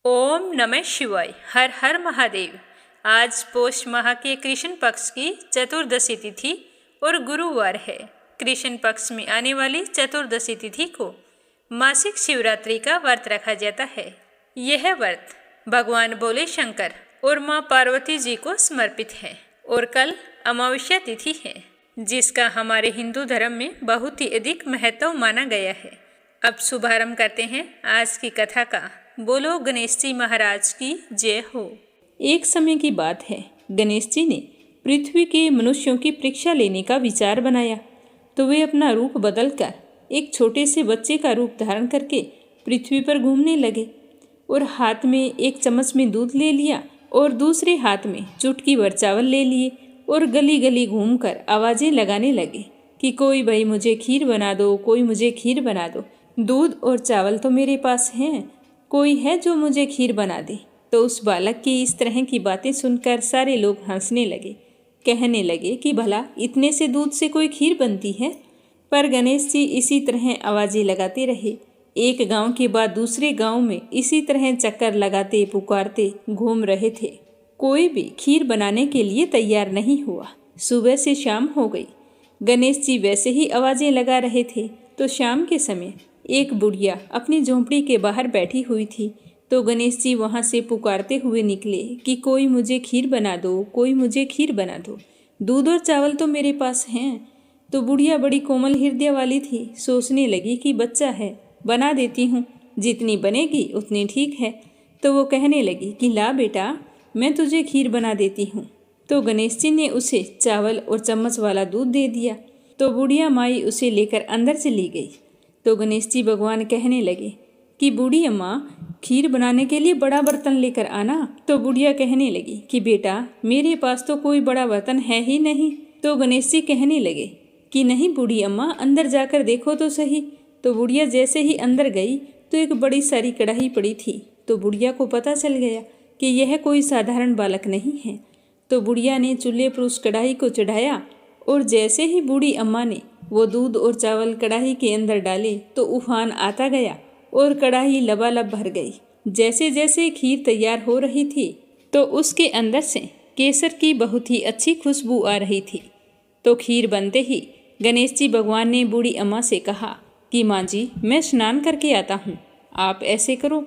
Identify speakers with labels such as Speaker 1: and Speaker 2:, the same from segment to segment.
Speaker 1: ओम नमः शिवाय। हर हर महादेव। आज पौष माह के कृष्ण पक्ष की चतुर्दशी तिथि और गुरुवार है। कृष्ण पक्ष में आने वाली चतुर्दशी तिथि को मासिक शिवरात्रि का व्रत रखा जाता है। यह व्रत भगवान भोले शंकर और माँ पार्वती जी को समर्पित है और कल अमावस्या तिथि है, जिसका हमारे हिंदू धर्म में बहुत ही अधिक महत्व माना गया है। अब शुभारंभ करते हैं आज की कथा का। बोलो गणेश जी महाराज की जय हो। एक समय की बात है, गणेश जी ने पृथ्वी के मनुष्यों की परीक्षा लेने का विचार बनाया, तो वे अपना रूप बदलकर एक छोटे से बच्चे का रूप धारण करके पृथ्वी पर घूमने लगे और हाथ में एक चम्मच में दूध ले लिया और दूसरे हाथ में चुटकी भर चावल ले लिए और गली गली घूमकर आवाजें लगाने लगे कि कोई भाई मुझे खीर बना दो, कोई मुझे खीर बना दो। दूध और चावल तो मेरे पास हैं, कोई है जो मुझे खीर बना दे। तो उस बालक की इस तरह की बातें सुनकर सारे लोग हंसने लगे, कहने लगे कि भला इतने से दूध से कोई खीर बनती है। पर गणेश जी इसी तरह आवाजें लगाते रहे। एक गांव के बाद दूसरे गांव में इसी तरह चक्कर लगाते पुकारते घूम रहे थे। कोई भी खीर बनाने के लिए तैयार नहीं हुआ। सुबह से शाम हो गई। गणेश जी वैसे ही आवाजें लगा रहे थे तो शाम के समय एक बुढ़िया अपनी झोंपड़ी के बाहर बैठी हुई थी। तो गणेश जी वहाँ से पुकारते हुए निकले कि कोई मुझे खीर बना दो, कोई मुझे खीर बना दो। दूध और चावल तो मेरे पास हैं। तो बुढ़िया बड़ी कोमल हृदय वाली थी, सोचने लगी कि बच्चा है, बना देती हूँ, जितनी बनेगी उतनी ठीक है। तो वो कहने लगी कि ला बेटा, मैं तुझे खीर बना देती हूँ। तो गणेश जी ने उसे चावल और चम्मच वाला दूध दे दिया। तो बुढ़िया माई उसे लेकर अंदर चली गई। तो गणेश जी भगवान कहने लगे कि बूढ़ी अम्मा, खीर बनाने के लिए बड़ा बर्तन लेकर आना। तो बुढ़िया कहने लगी कि बेटा, मेरे पास तो कोई बड़ा बर्तन है ही नहीं। तो गणेश जी कहने लगे कि नहीं बूढ़ी अम्मा, अंदर जाकर देखो तो सही। तो बुढ़िया जैसे ही अंदर गई तो एक बड़ी सारी कढ़ाई पड़ी थी। तो बुढ़िया को पता चल गया कि यह कोई साधारण बालक नहीं है। तो बुढ़िया ने चूल्हे पर उस कढ़ाई को चढ़ाया और जैसे ही बूढ़ी अम्मा ने वो दूध और चावल कढ़ाई के अंदर डाले तो उफान आता गया और कढ़ाई लबालब भर गई। जैसे जैसे खीर तैयार हो रही थी तो उसके अंदर से केसर की बहुत ही अच्छी खुशबू आ रही थी। तो खीर बनते ही गणेश जी भगवान ने बूढ़ी अम्मा से कहा कि माँ जी, मैं स्नान करके आता हूँ, आप ऐसे करो,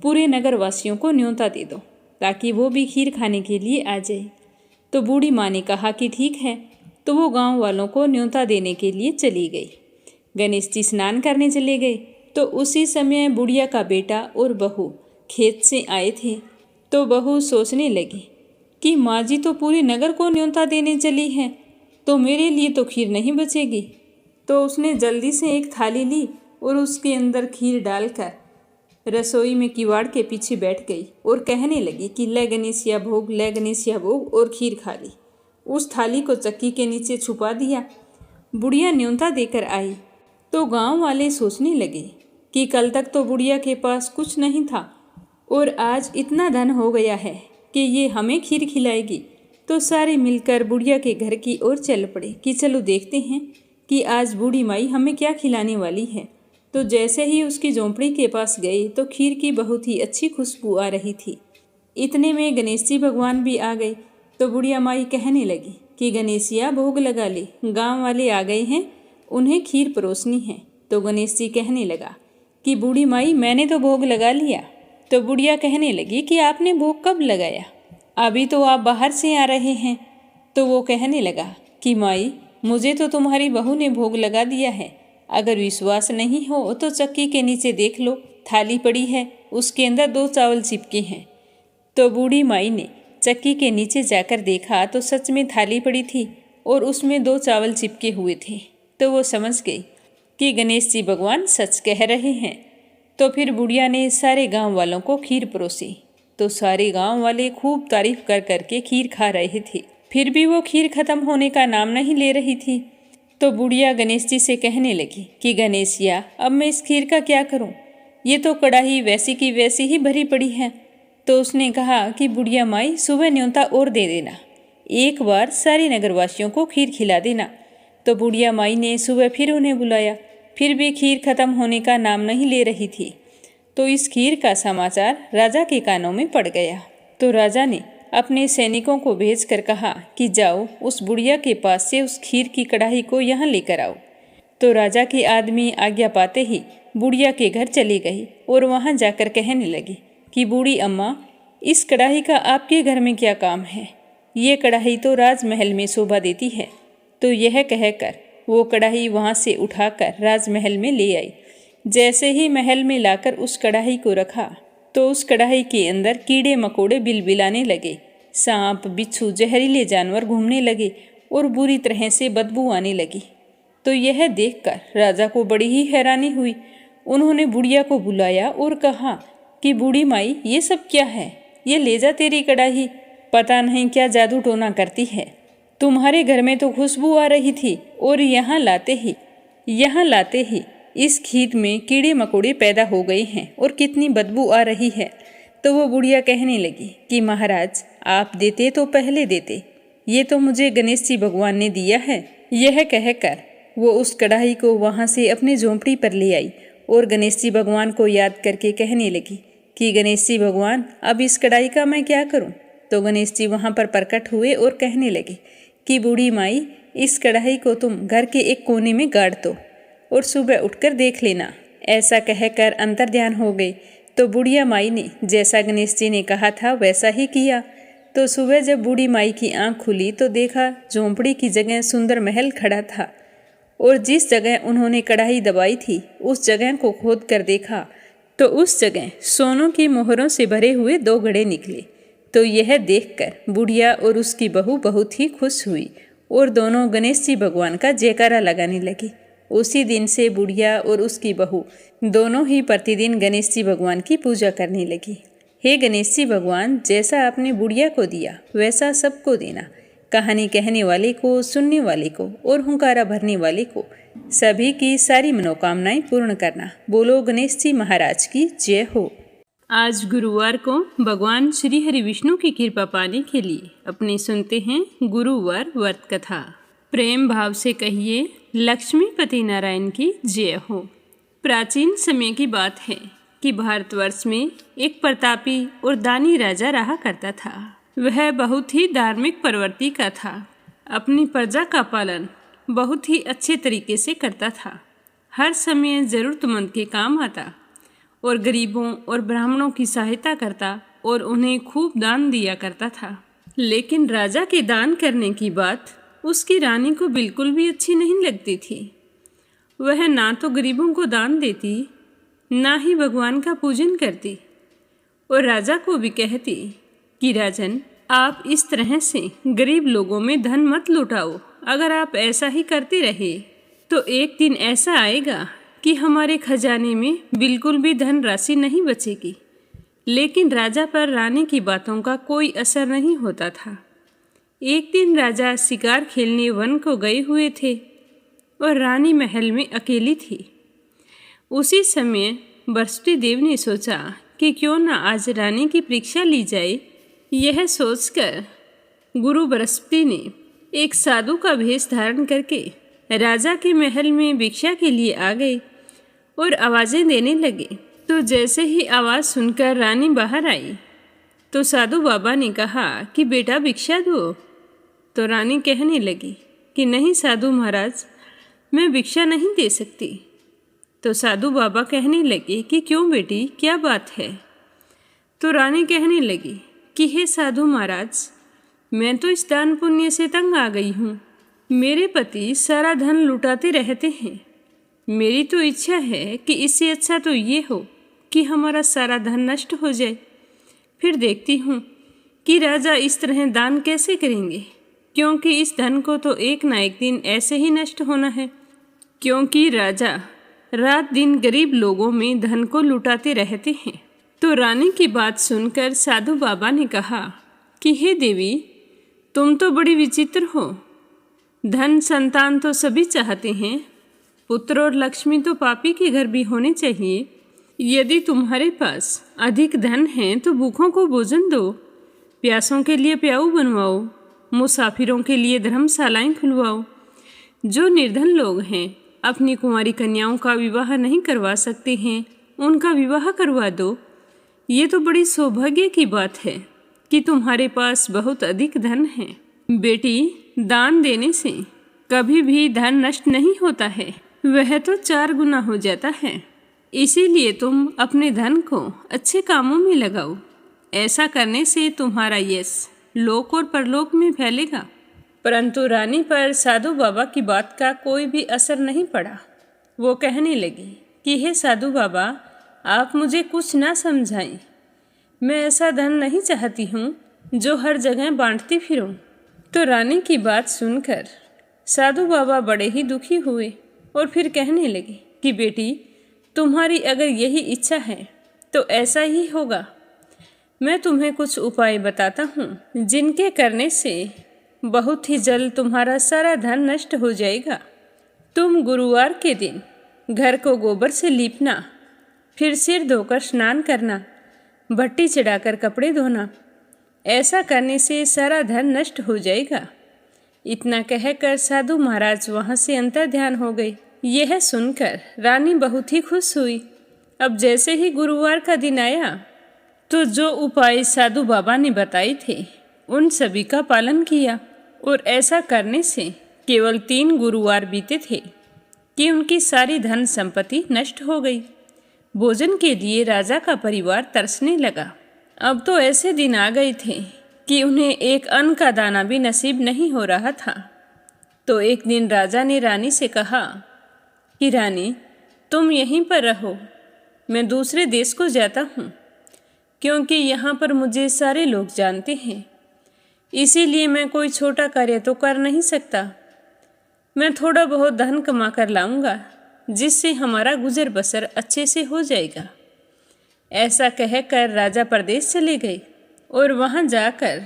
Speaker 1: पूरे नगर वासियों को न्योता दे दो ताकि वो भी खीर खाने के लिए आ जाए। तो बूढ़ी माँ ने कहा कि ठीक है। तो वो गांव वालों को न्योता देने के लिए चली गई। गणेश जी स्नान करने चले गए तो उसी समय बुढ़िया का बेटा और बहू खेत से आए थे। तो बहू सोचने लगी कि माँ जी तो पूरे नगर को न्योता देने चली है, तो मेरे लिए तो खीर नहीं बचेगी। तो उसने जल्दी से एक थाली ली और उसके अंदर खीर डालकर रसोई में किवाड़ के पीछे बैठ गई और कहने लगी कि ले गणेशिया भोग, ले गणेशिया भोग, और खीर खा ली। उस थाली को चक्की के नीचे छुपा दिया। बुढ़िया न्योता देकर आई तो गांव वाले सोचने लगे कि कल तक तो बुढ़िया के पास कुछ नहीं था और आज इतना धन हो गया है कि ये हमें खीर खिलाएगी। तो सारे मिलकर बुढ़िया के घर की ओर चल पड़े कि चलो देखते हैं कि आज बूढ़ी माई हमें क्या खिलाने वाली है। तो जैसे ही उसकी झोंपड़ी के पास गए तो खीर की बहुत ही अच्छी खुशबू आ रही थी। इतने में गणेश जी भगवान भी आ गए। तो बुढ़िया माई कहने लगी कि गणेशिया भोग लगा ले, गांव वाले आ गए हैं, उन्हें खीर परोसनी है। तो गणेश जी कहने लगा कि बूढ़ी माई, मैंने तो भोग लगा लिया। तो बुढ़िया कहने लगी कि आपने भोग कब लगाया? अभी तो आप बाहर से आ रहे हैं। तो वो कहने लगा कि माई, मुझे तो तुम्हारी बहू ने भोग लगा दिया है। अगर विश्वास नहीं हो तो चक्की के नीचे देख लो, थाली पड़ी है, उसके अंदर 2 चावल चिपके हैं। तो बूढ़ी माई ने चक्की के नीचे जाकर देखा तो सच में थाली पड़ी थी और उसमें 2 चावल चिपके हुए थे। तो वो समझ गई कि गणेश जी भगवान सच कह रहे हैं। तो फिर बुढ़िया ने सारे गांव वालों को खीर परोसी। तो सारे गांव वाले खूब तारीफ कर करके खीर खा रहे थे। फिर भी वो खीर खत्म होने का नाम नहीं ले रही थी। तो बुढ़िया गणेश जी से कहने लगी कि गणेशिया, अब मैं इस खीर का क्या करूं? ये तो कढ़ाई वैसी की वैसी ही भरी पड़ी है। तो उसने कहा कि बुढ़िया माई, सुबह न्योता और दे देना, एक बार सारे नगरवासियों को खीर खिला देना। तो बुढ़िया माई ने सुबह फिर उन्हें बुलाया, फिर भी खीर खत्म होने का नाम नहीं ले रही थी। तो इस खीर का समाचार राजा के कानों में पड़ गया। तो राजा ने अपने सैनिकों को भेजकर कहा कि जाओ उस बुढ़िया के पास से उस खीर की कढ़ाई को यहाँ लेकर आओ। तो राजा के आदमी आज्ञा पाते ही बुढ़िया के घर चली गई और वहाँ जाकर कहने लगी कि बूढ़ी अम्मा, इस कढ़ाई का आपके घर में क्या काम है? ये कढ़ाई तो राजमहल में शोभा देती है। तो यह कहकर वो कढ़ाई वहाँ से उठाकर राजमहल में ले आई। जैसे ही महल में लाकर उस कढ़ाई को रखा तो उस कढ़ाई के अंदर कीड़े मकोड़े बिलबिलाने लगे, सांप बिच्छू जहरीले जानवर घूमने लगे और बुरी तरह से बदबू आने लगी। तो यह देखकर राजा को बड़ी ही हैरानी हुई। उन्होंने बुढ़िया को बुलाया और कहा कि बूढ़ी माई, ये सब क्या है? ये ले जा तेरी कढ़ाई, पता नहीं क्या जादू टोना करती है। तुम्हारे घर में तो खुशबू आ रही थी और यहाँ लाते ही इस खीर में कीड़े मकोड़े पैदा हो गए हैं और कितनी बदबू आ रही है। तो वो बुढ़िया कहने लगी कि महाराज, आप देते तो पहले देते, ये तो मुझे गणेश जी भगवान ने दिया है। यह कहकर वो उस कढ़ाई को वहाँ से अपनी झोंपड़ी पर ले आई और गणेश जी भगवान को याद करके कहने लगी कि गणेश जी भगवान, अब इस कढ़ाई का मैं क्या करूँ? तो गणेश जी वहाँ पर प्रकट हुए और कहने लगे कि बूढ़ी माई, इस कढ़ाई को तुम घर के एक कोने में गाड़ दो और सुबह उठकर देख लेना। ऐसा कहकर अंतर्ध्यान हो गई। तो बुढ़िया माई ने जैसा गणेश जी ने कहा था वैसा ही किया। तो सुबह जब बूढ़ी माई की आंख खुली तो देखा झोंपड़ी की जगह सुंदर महल खड़ा था और जिस जगह उन्होंने कढ़ाई दबाई थी उस जगह को खोद कर देखा तो उस जगह सोनों की मोहरों से भरे हुए 2 घड़े निकले। तो यह देखकर बुढ़िया और उसकी बहू बहुत ही खुश हुई और दोनों गणेश जी भगवान का जयकारा लगाने लगी। उसी दिन से बुढ़िया और उसकी बहू दोनों ही प्रतिदिन गणेश जी भगवान की पूजा करने लगी। हे गणेश जी भगवान, जैसा आपने बुढ़िया को दिया वैसा सबको देना। कहानी कहने वाले को, सुनने वाले को और हुंकारा भरने वाले को सभी की सारी मनोकामनाएं पूर्ण करना। बोलो गणेश जी महाराज की जय हो। आज गुरुवार को भगवान श्री हरि विष्णु की कृपा पाने के लिए अपने सुनते हैं गुरुवार व्रत कथा। प्रेम भाव से कहिए लक्ष्मीपति नारायण की जय हो। प्राचीन समय की बात है कि भारतवर्ष में एक प्रतापी और दानी राजा रहा करता था। वह बहुत ही धार्मिक प्रवृत्ति का था। अपनी प्रजा का पालन बहुत ही अच्छे तरीके से करता था। हर समय जरूरतमंद के काम आता और गरीबों और ब्राह्मणों की सहायता करता और उन्हें खूब दान दिया करता था। लेकिन राजा के दान करने की बात उसकी रानी को बिल्कुल भी अच्छी नहीं लगती थी। वह ना तो गरीबों को दान देती, ना ही भगवान का पूजन करती और राजा को भी कहती कि राजन, आप इस तरह से गरीब लोगों में धन मत लुटाओ। अगर आप ऐसा ही करते रहे तो एक दिन ऐसा आएगा कि हमारे खजाने में बिल्कुल भी धन राशि नहीं बचेगी। लेकिन राजा पर रानी की बातों का कोई असर नहीं होता था। एक दिन राजा शिकार खेलने वन को गए हुए थे और रानी महल में अकेली थी। उसी समय बृहस्पति देव ने सोचा कि क्यों न आज रानी की परीक्षा ली जाए। यह सोचकर गुरु बृहस्पति ने एक साधु का भेष धारण करके राजा के महल में भिक्षा के लिए आ गए और आवाज़ें देने लगे। तो जैसे ही आवाज़ सुनकर रानी बाहर आई तो साधु बाबा ने कहा कि बेटा भिक्षा दो। तो रानी कहने लगी कि नहीं साधु महाराज, मैं भिक्षा नहीं दे सकती। तो साधु बाबा कहने लगे कि क्यों बेटी, क्या बात है? तो रानी कहने लगी कि हे साधु महाराज, मैं तो इस दान पुण्य से तंग आ गई हूँ। मेरे पति सारा धन लुटाते रहते हैं। मेरी तो इच्छा है कि इससे अच्छा तो ये हो कि हमारा सारा धन नष्ट हो जाए। फिर देखती हूँ कि राजा इस तरह दान कैसे करेंगे, क्योंकि इस धन को तो एक ना एक दिन ऐसे ही नष्ट होना है। क्योंकि राजा रात दिन गरीब लोगों में धन को लुटाते रहते हैं। तो रानी की बात सुनकर साधु बाबा ने कहा कि हे देवी, तुम तो बड़ी विचित्र हो। धन संतान तो सभी चाहते हैं, पुत्र और लक्ष्मी तो पापी के घर भी होने चाहिए। यदि तुम्हारे पास अधिक धन है तो भूखों को भोजन दो, प्यासों के लिए प्याऊ बनवाओ, मुसाफिरों के लिए धर्मशालाएं खुलवाओ। जो निर्धन लोग हैं, अपनी कुंवारी कन्याओं का विवाह नहीं करवा सकते हैं,
Speaker 2: उनका विवाह करवा दो। ये तो बड़ी सौभाग्य की बात है कि तुम्हारे पास बहुत अधिक धन है। बेटी, दान देने से कभी भी धन नष्ट नहीं होता है, वह तो 4 गुना हो जाता है। इसीलिए तुम अपने धन को अच्छे कामों में लगाओ। ऐसा करने से तुम्हारा यश लोक और परलोक में फैलेगा। परंतु रानी पर साधु बाबा की बात का कोई भी असर नहीं पड़ा। वो कहने लगी कि हे साधु बाबा, आप मुझे कुछ ना समझाएं। मैं ऐसा धन नहीं चाहती हूँ जो हर जगह बांटती फिरूं। तो रानी की बात सुनकर साधु बाबा बड़े ही दुखी हुए और फिर कहने लगे कि बेटी, तुम्हारी अगर यही इच्छा है तो ऐसा ही होगा। मैं तुम्हें कुछ उपाय बताता हूँ जिनके करने से बहुत ही जल्द तुम्हारा सारा धन नष्ट हो जाएगा। तुम गुरुवार के दिन घर को गोबर से लीपना, फिर सिर धोकर स्नान करना, भट्टी चढ़ाकर कपड़े धोना। ऐसा करने से सारा धन नष्ट हो जाएगा। इतना कहकर साधु महाराज वहाँ से अंतर्ध्यान हो गए। यह सुनकर रानी बहुत ही खुश हुई। अब जैसे ही गुरुवार का दिन आया तो जो उपाय साधु बाबा ने बताए थे उन सभी का पालन किया, और ऐसा करने से केवल 3 गुरुवार बीते थे कि उनकी सारी धन संपत्ति नष्ट हो गई। भोजन के लिए राजा का परिवार तरसने लगा। अब तो ऐसे दिन आ गए थे कि उन्हें एक अन्न का दाना भी नसीब नहीं हो रहा था। तो एक दिन राजा ने रानी से कहा कि रानी, तुम यहीं पर रहो, मैं दूसरे देश को जाता हूँ, क्योंकि यहाँ पर मुझे सारे लोग जानते हैं। इसीलिए मैं कोई छोटा कार्य तो कर नहीं सकता। मैं थोड़ा बहुत धन कमा कर लाऊंगा जिससे हमारा गुजर बसर अच्छे से हो जाएगा। ऐसा कहकर राजा परदेश चले गए और वहाँ जाकर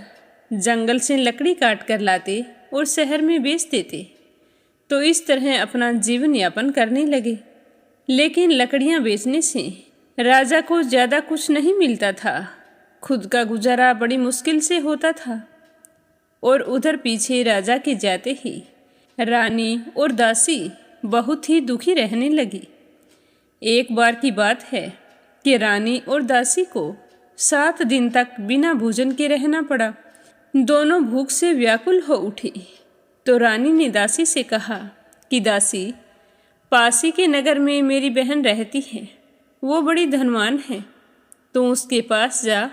Speaker 2: जंगल से लकड़ी काट कर लाते और शहर में बेच देते। तो इस तरह अपना जीवन यापन करने लगे। लेकिन लकड़ियाँ बेचने से राजा को ज़्यादा कुछ नहीं मिलता था। खुद का गुजारा बड़ी मुश्किल से होता था। और उधर पीछे राजा के जाते ही रानी और दासी बहुत ही दुखी रहने लगी। एक बार की बात है कि रानी और दासी को 7 दिन तक बिना भोजन के रहना पड़ा। दोनों भूख से व्याकुल हो उठी। तो रानी ने दासी से कहा कि दासी, पासी के नगर में मेरी बहन रहती है, वो बड़ी धनवान है। तो उसके पास जा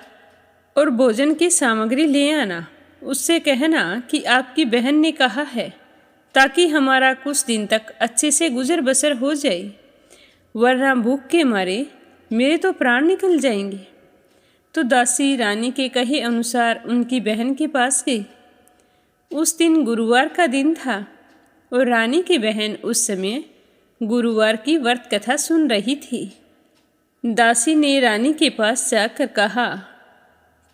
Speaker 2: और भोजन की सामग्री ले आना। उससे कहना कि आपकी बहन ने कहा है, ताकि हमारा कुछ दिन तक अच्छे से गुजर बसर हो जाए, वरना भूख के मारे मेरे तो प्राण निकल जाएंगे। तो दासी रानी के कहे अनुसार उनकी बहन के पास गई। उस दिन गुरुवार का दिन था और रानी की बहन उस समय गुरुवार की व्रत कथा सुन रही थी। दासी ने रानी के पास जाकर कहा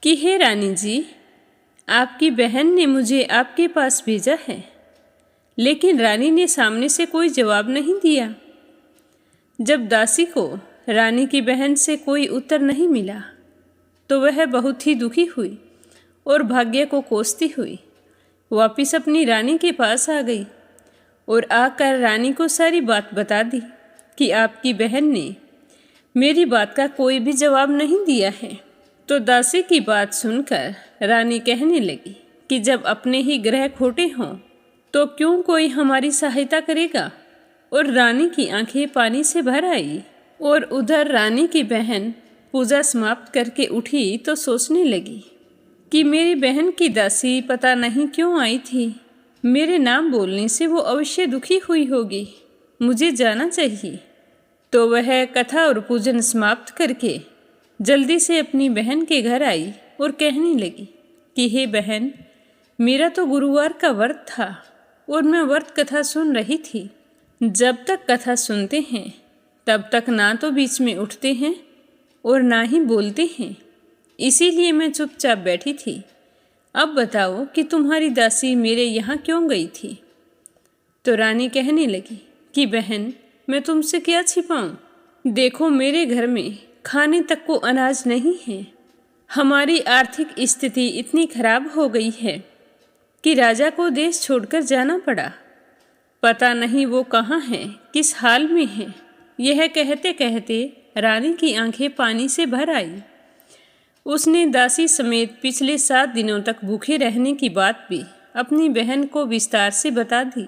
Speaker 2: कि हे रानी जी, आपकी बहन ने मुझे आपके पास भेजा है। लेकिन रानी ने सामने से कोई जवाब नहीं दिया। जब दासी को रानी की बहन से कोई उत्तर नहीं मिला तो वह बहुत ही दुखी हुई और भाग्य को कोसती हुई वापिस अपनी रानी के पास आ गई और आकर रानी को सारी बात बता दी कि आपकी बहन ने मेरी बात का कोई भी जवाब नहीं दिया है। तो दासी की बात सुनकर रानी कहने लगी कि जब अपने ही ग्रह खोटे हों तो क्यों कोई हमारी सहायता करेगा। और रानी की आंखें पानी से भर आई। और उधर रानी की बहन पूजा समाप्त करके उठी तो सोचने लगी कि मेरी बहन की दासी पता नहीं क्यों आई थी। मेरे नाम बोलने से वो अवश्य दुखी हुई होगी, मुझे जाना चाहिए। तो वह कथा और पूजन समाप्त करके जल्दी से अपनी बहन के घर आई और कहने लगी कि हे बहन, मेरा तो गुरुवार का व्रत था और मैं व्रत कथा सुन रही थी। जब तक कथा सुनते हैं तब तक ना तो बीच में उठते हैं और ना ही बोलते हैं, इसीलिए मैं चुपचाप बैठी थी। अब बताओ कि तुम्हारी दासी मेरे यहाँ क्यों गई थी। तो रानी कहने लगी कि बहन, मैं तुमसे क्या छिपाऊं। देखो, मेरे घर में खाने तक को अनाज नहीं है। हमारी आर्थिक स्थिति इतनी खराब हो गई है कि राजा को देश छोड़कर जाना पड़ा। पता नहीं वो कहाँ है, किस हाल में है। यह कहते कहते रानी की आंखें पानी से भर आई। उसने दासी समेत पिछले 7 दिनों तक भूखे रहने की बात भी अपनी बहन को विस्तार से बता दी।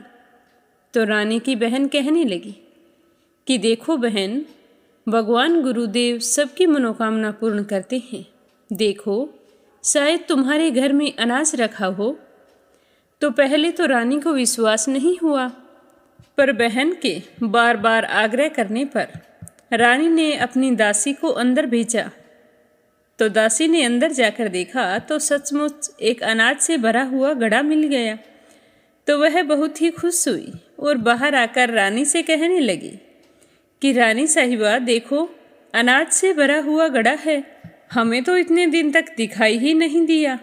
Speaker 2: तो रानी की बहन कहने लगी कि देखो बहन, भगवान गुरुदेव सबकी मनोकामना पूर्ण करते हैं। देखो, शायद तुम्हारे घर में अनाज रखा हो। तो पहले तो रानी को विश्वास नहीं हुआ, पर बहन के बार बार आग्रह करने पर रानी ने अपनी दासी को अंदर भेजा। तो दासी ने अंदर जाकर देखा तो सचमुच एक अनाज से भरा हुआ घड़ा मिल गया। तो वह बहुत ही खुश हुई और बाहर आकर रानी से कहने लगी कि रानी साहिबा, देखो, अनाज से भरा हुआ घड़ा है। हमें तो इतने दिन तक दिखाई ही नहीं दिया।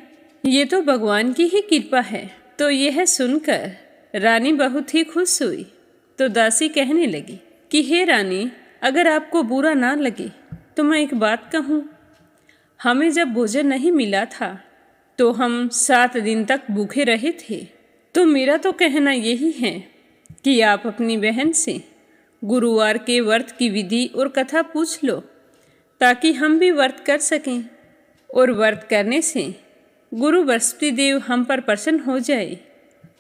Speaker 2: ये तो भगवान की ही कृपा है। तो यह सुनकर रानी बहुत ही खुश हुई। तो दासी कहने लगी कि हे रानी, अगर आपको बुरा ना लगे तो मैं एक बात कहूँ। हमें जब भोजन नहीं मिला था तो हम 7 दिन तक भूखे रहे थे। तो मेरा तो कहना यही है कि आप अपनी बहन से गुरुवार के व्रत की विधि और कथा पूछ लो, ताकि हम भी व्रत कर सकें। और व्रत करने से गुरु बृहस्पति देव हम पर प्रसन्न हो जाए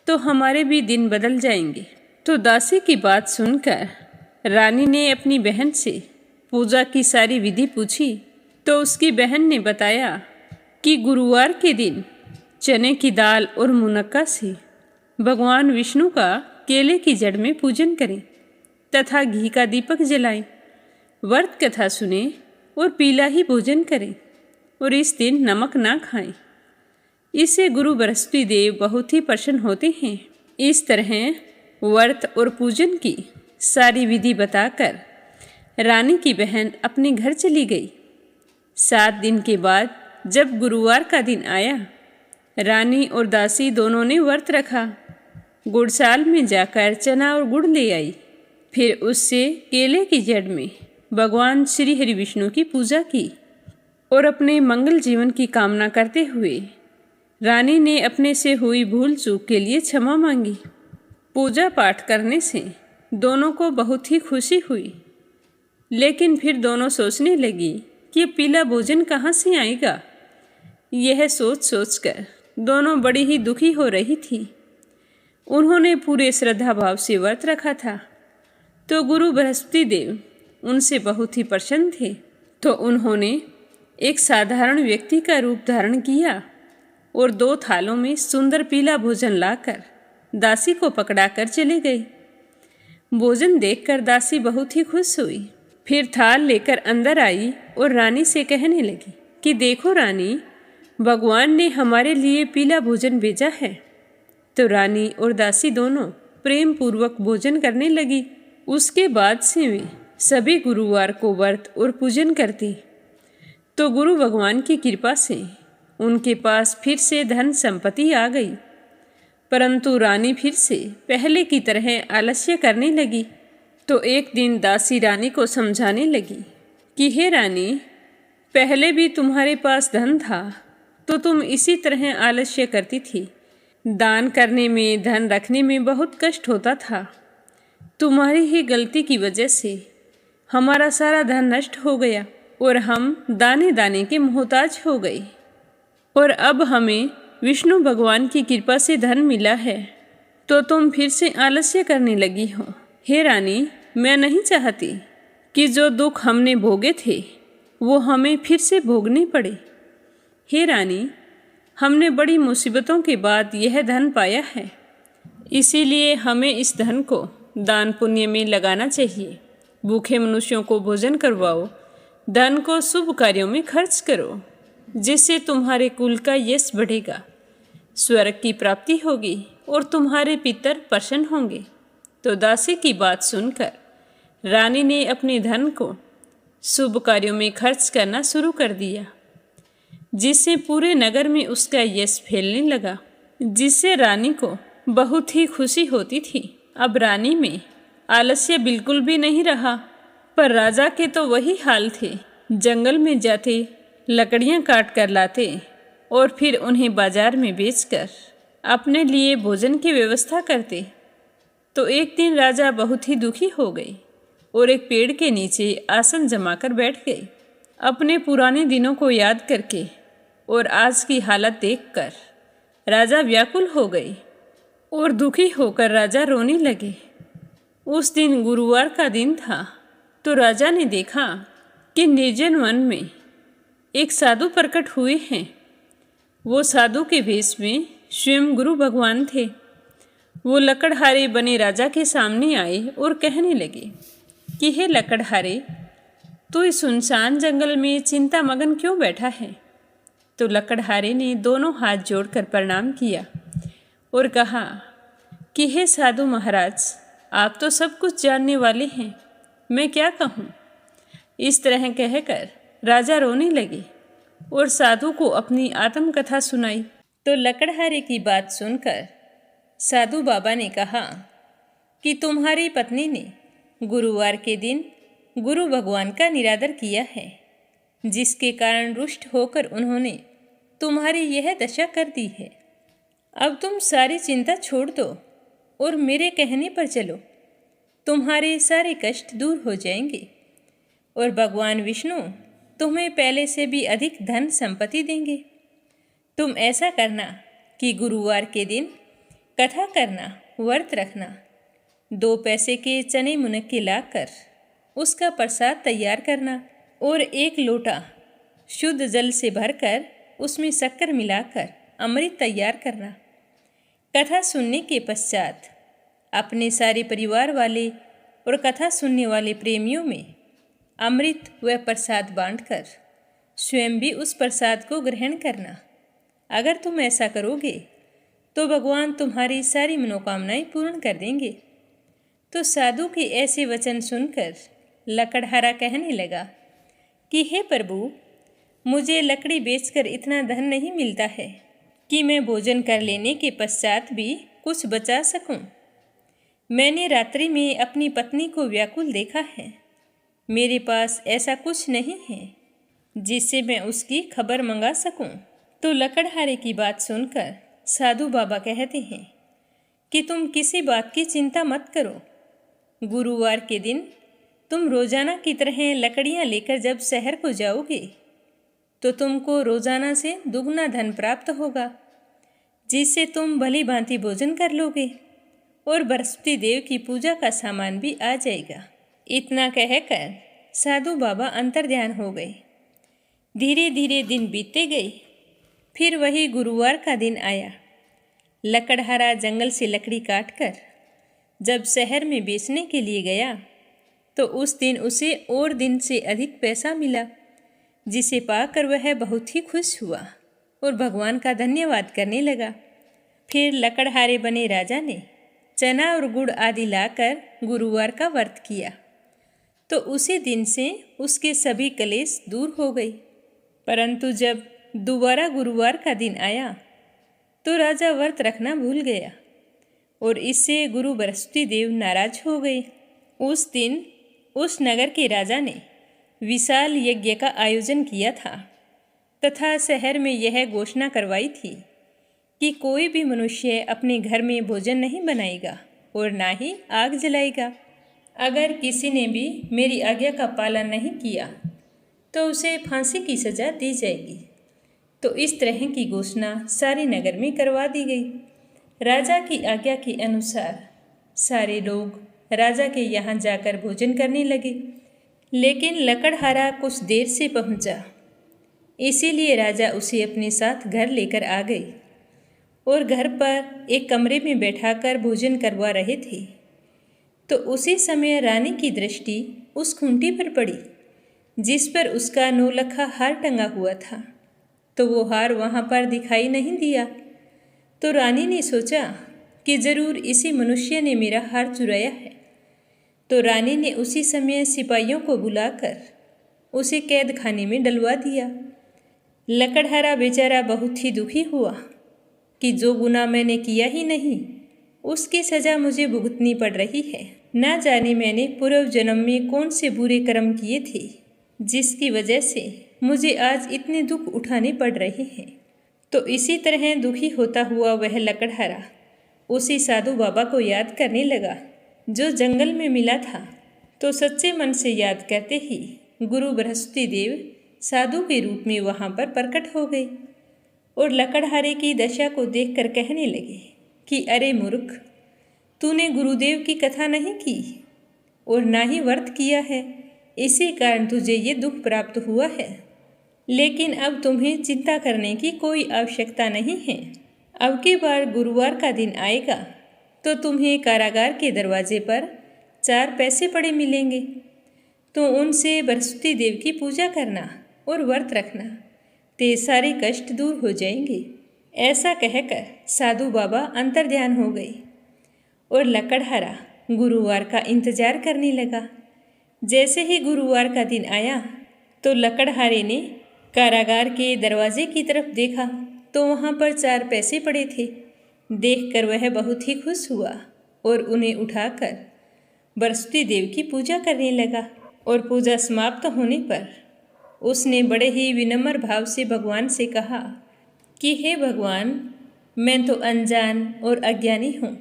Speaker 2: तो हमारे भी दिन बदल जाएंगे। तो दासी की बात सुनकर रानी ने अपनी बहन से पूजा की सारी विधि पूछी। तो उसकी बहन ने बताया कि गुरुवार के दिन चने की दाल और मुनक्का से भगवान विष्णु का केले की जड़ में पूजन करें तथा घी का दीपक जलाएं, व्रत कथा सुने और पीला ही भोजन करें और इस दिन नमक ना खाएं। इससे गुरु बृहस्पति देव बहुत ही प्रसन्न होते हैं। इस तरह व्रत और पूजन की सारी विधि बताकर रानी की बहन अपने घर चली गई। 7 दिन के बाद जब गुरुवार का दिन आया, रानी और दासी दोनों ने व्रत रखा। गुड़साल में जाकर चना और गुड़ ले आई। फिर उससे केले की जड़ में भगवान श्री हरि विष्णु की पूजा की और अपने मंगल जीवन की कामना करते हुए रानी ने अपने से हुई भूल चूक के लिए क्षमा मांगी। पूजा पाठ करने से दोनों को बहुत ही खुशी हुई, लेकिन फिर दोनों सोचने लगी कि ये पीला भोजन कहाँ से आएगा। यह सोच सोचकर दोनों बड़ी ही दुखी हो रही थी। उन्होंने पूरे श्रद्धा भाव से व्रत रखा था। तो गुरु बृहस्पति देव उनसे बहुत ही प्रसन्न थे। तो उन्होंने एक साधारण व्यक्ति का रूप धारण किया और 2 थालों में सुंदर पीला भोजन लाकर दासी को पकड़ाकर चले गए। भोजन देखकर दासी बहुत ही खुश हुई। फिर थाल लेकर अंदर आई और रानी से कहने लगी कि देखो रानी, भगवान ने हमारे लिए पीला भोजन भेजा है। तो रानी और दासी दोनों प्रेम पूर्वक भोजन करने लगी। उसके बाद से वे सभी गुरुवार को व्रत और पूजन करती। तो गुरु भगवान की कृपा से उनके पास फिर से धन संपत्ति आ गई। परंतु रानी फिर से पहले की तरह आलस्य करने लगी। तो एक दिन दासी रानी को समझाने लगी कि हे रानी, पहले भी तुम्हारे पास धन था तो तुम इसी तरह आलस्य करती थी। दान करने में, धन रखने में बहुत कष्ट होता था। तुम्हारी ही गलती की वजह से हमारा सारा धन नष्ट हो गया और हम दाने दाने के मोहताज हो गए। और अब हमें विष्णु भगवान की कृपा से धन मिला है तो तुम फिर से आलस्य करने लगी हो। हे रानी, मैं नहीं चाहती कि जो दुख हमने भोगे थे वो हमें फिर से भोगने पड़े। हे रानी, हमने बड़ी मुसीबतों के बाद यह धन पाया है, इसीलिए हमें इस धन को दान पुण्य में लगाना चाहिए। भूखे मनुष्यों को भोजन करवाओ, धन को शुभ कार्यों में खर्च करो, जिससे तुम्हारे कुल का यश बढ़ेगा, स्वर्ग की प्राप्ति होगी और तुम्हारे पितर प्रसन्न होंगे। तो दासी की बात सुनकर रानी ने अपने धन को शुभ कार्यों में खर्च करना शुरू कर दिया, जिससे पूरे नगर में उसका यश फैलने लगा, जिससे रानी को बहुत ही खुशी होती थी। अब रानी में आलस्य बिल्कुल भी नहीं रहा। पर राजा के तो वही हाल थे। जंगल में जाते, लकड़ियां काट कर लाते और फिर उन्हें बाजार में बेचकर अपने लिए भोजन की व्यवस्था करते। तो एक दिन राजा बहुत ही दुखी हो गए और एक पेड़ के नीचे आसन जमाकर बैठ गई। अपने पुराने दिनों को याद करके और आज की हालत देखकर राजा व्याकुल हो गए और दुखी होकर राजा रोने लगे। उस दिन गुरुवार का दिन था, तो राजा ने देखा कि निर्जन वन में एक साधु प्रकट हुए हैं। वो साधु के भेष में स्वयं गुरु भगवान थे। वो लकड़हारे बने राजा के सामने आए और कहने लगे कि हे लकड़हारे, तू इस सुनसान जंगल में चिंता मगन क्यों बैठा है? तो लकड़हारे ने दोनों हाथ जोड़कर प्रणाम किया और कहा कि हे साधु महाराज, आप तो सब कुछ जानने वाले हैं, मैं क्या कहूँ। इस तरह कहकर राजा रोने लगे और साधु को अपनी आत्मकथा सुनाई। तो लकड़हारे की बात सुनकर साधु बाबा ने कहा कि तुम्हारी पत्नी ने गुरुवार के दिन गुरु भगवान का निरादर किया है, जिसके कारण रुष्ट होकर उन्होंने तुम्हारी यह दशा कर दी है। अब तुम सारी चिंता छोड़ दो और मेरे कहने पर चलो, तुम्हारे सारे कष्ट दूर हो जाएंगे और भगवान विष्णु तुम्हें पहले से भी अधिक धन संपत्ति देंगे। तुम ऐसा करना कि गुरुवार के दिन कथा करना, व्रत रखना, 2 पैसे के चने मुनक्के लाकर उसका प्रसाद तैयार करना और 1 लोटा शुद्ध जल से भरकर उसमें शक्कर मिलाकर अमृत तैयार करना। कथा सुनने के पश्चात अपने सारे परिवार वाले और कथा सुनने वाले प्रेमियों में अमृत व प्रसाद बांटकर स्वयं भी उस प्रसाद को ग्रहण करना। अगर तुम ऐसा करोगे तो भगवान तुम्हारी सारी मनोकामनाएं पूर्ण कर देंगे। तो साधु के ऐसे वचन सुनकर लकड़हारा कहने लगा कि हे प्रभु, मुझे लकड़ी बेचकर इतना धन नहीं मिलता है कि मैं भोजन कर लेने के पश्चात भी कुछ बचा सकूं। मैंने रात्रि में अपनी पत्नी को व्याकुल देखा है। मेरे पास ऐसा कुछ नहीं है जिससे मैं उसकी खबर मंगा सकूं। तो लकड़हारे की बात सुनकर साधु बाबा कहते हैं कि तुम किसी बात की चिंता मत करो। गुरुवार के दिन तुम रोजाना की तरह लकड़ियां लेकर जब शहर को जाओगे तो तुमको रोजाना से दुगना धन प्राप्त होगा, जिससे तुम भली भांति भोजन कर लोगे और बृहस्पति देव की पूजा का सामान भी आ जाएगा। इतना कहकर साधु बाबा अंतर्ध्यान हो गए। धीरे धीरे दिन बीतते गए। फिर वही गुरुवार का दिन आया। लकड़हारा जंगल से लकड़ी काटकर जब शहर में बेचने के लिए गया तो उस दिन उसे और दिन से अधिक पैसा मिला, जिसे पाकर वह बहुत ही खुश हुआ और भगवान का धन्यवाद करने लगा। फिर लकड़हारे बने राजा ने चना और गुड़ आदि लाकर गुरुवार का व्रत किया, तो उसी दिन से उसके सभी कलेश दूर हो गए। परंतु जब दोबारा गुरुवार का दिन आया तो राजा व्रत रखना भूल गया और इससे गुरु बृहस्पति देव नाराज हो गए। उस दिन उस नगर के राजा ने विशाल यज्ञ का आयोजन किया था तथा शहर में यह घोषणा करवाई थी कि कोई भी मनुष्य अपने घर में भोजन नहीं बनाएगा और ना ही आग जलाएगा। अगर किसी ने भी मेरी आज्ञा का पालन नहीं किया तो उसे फांसी की सज़ा दी जाएगी। तो इस तरह की घोषणा सारे नगर में करवा दी गई। राजा की आज्ञा के अनुसार सारे लोग राजा के यहाँ जाकर भोजन करने लगे, लेकिन लकड़हारा कुछ देर से पहुँचा, इसीलिए राजा उसे अपने साथ घर लेकर आ गए और घर पर एक कमरे में बैठाकर भोजन करवा रहे थे। तो उसी समय रानी की दृष्टि उस खूंटी पर पड़ी जिस पर उसका नौलखा हार टंगा हुआ था, तो वो हार वहाँ पर दिखाई नहीं दिया। तो रानी ने सोचा कि जरूर इसी मनुष्य ने मेरा हार चुराया है। तो रानी ने उसी समय सिपाहियों को बुलाकर उसे कैद खाने में डलवा दिया। लकड़हारा बेचारा बहुत ही दुखी हुआ कि जो गुनाह मैंने किया ही नहीं उसकी सज़ा मुझे भुगतनी पड़ रही है। ना जाने मैंने पूर्व जन्म में कौन से बुरे कर्म किए थे जिसकी वजह से मुझे आज इतने दुख उठाने पड़ रहे हैं। तो इसी तरह दुखी होता हुआ वह लकड़हारा उसी साधु बाबा को याद करने लगा जो जंगल में मिला था
Speaker 1: तो सच्चे मन से याद करते ही गुरु बृहस्पति देव साधु के रूप में वहाँ पर प्रकट हो गए और लकड़हारे की दशा को देखकर कहने लगे कि अरे मूर्ख, तूने गुरुदेव की कथा नहीं की और ना ही व्रत किया है, इसी कारण तुझे ये दुख प्राप्त हुआ है। लेकिन अब तुम्हें चिंता करने की कोई आवश्यकता नहीं है। अब की बार गुरुवार का दिन आएगा तो तुम्हें कारागार के दरवाजे पर 4 पैसे पड़े मिलेंगे, तो उनसे बृहस्पति देव की पूजा करना और व्रत रखना, ते सारे कष्ट दूर हो जाएंगे। ऐसा कहकर साधु बाबा अंतर्ध्यान हो गए और लकड़हारा गुरुवार का इंतजार करने लगा। जैसे ही गुरुवार का दिन आया तो लकड़हारे ने कारागार के दरवाजे की तरफ देखा तो वहाँ पर 4 पैसे पड़े थे। देखकर वह बहुत ही खुश हुआ और उन्हें उठाकर बृहस्पति देव की पूजा करने लगा। और पूजा समाप्त होने पर उसने बड़े ही विनम्र भाव से भगवान से कहा कि हे भगवान, मैं तो अनजान और अज्ञानी हूँ।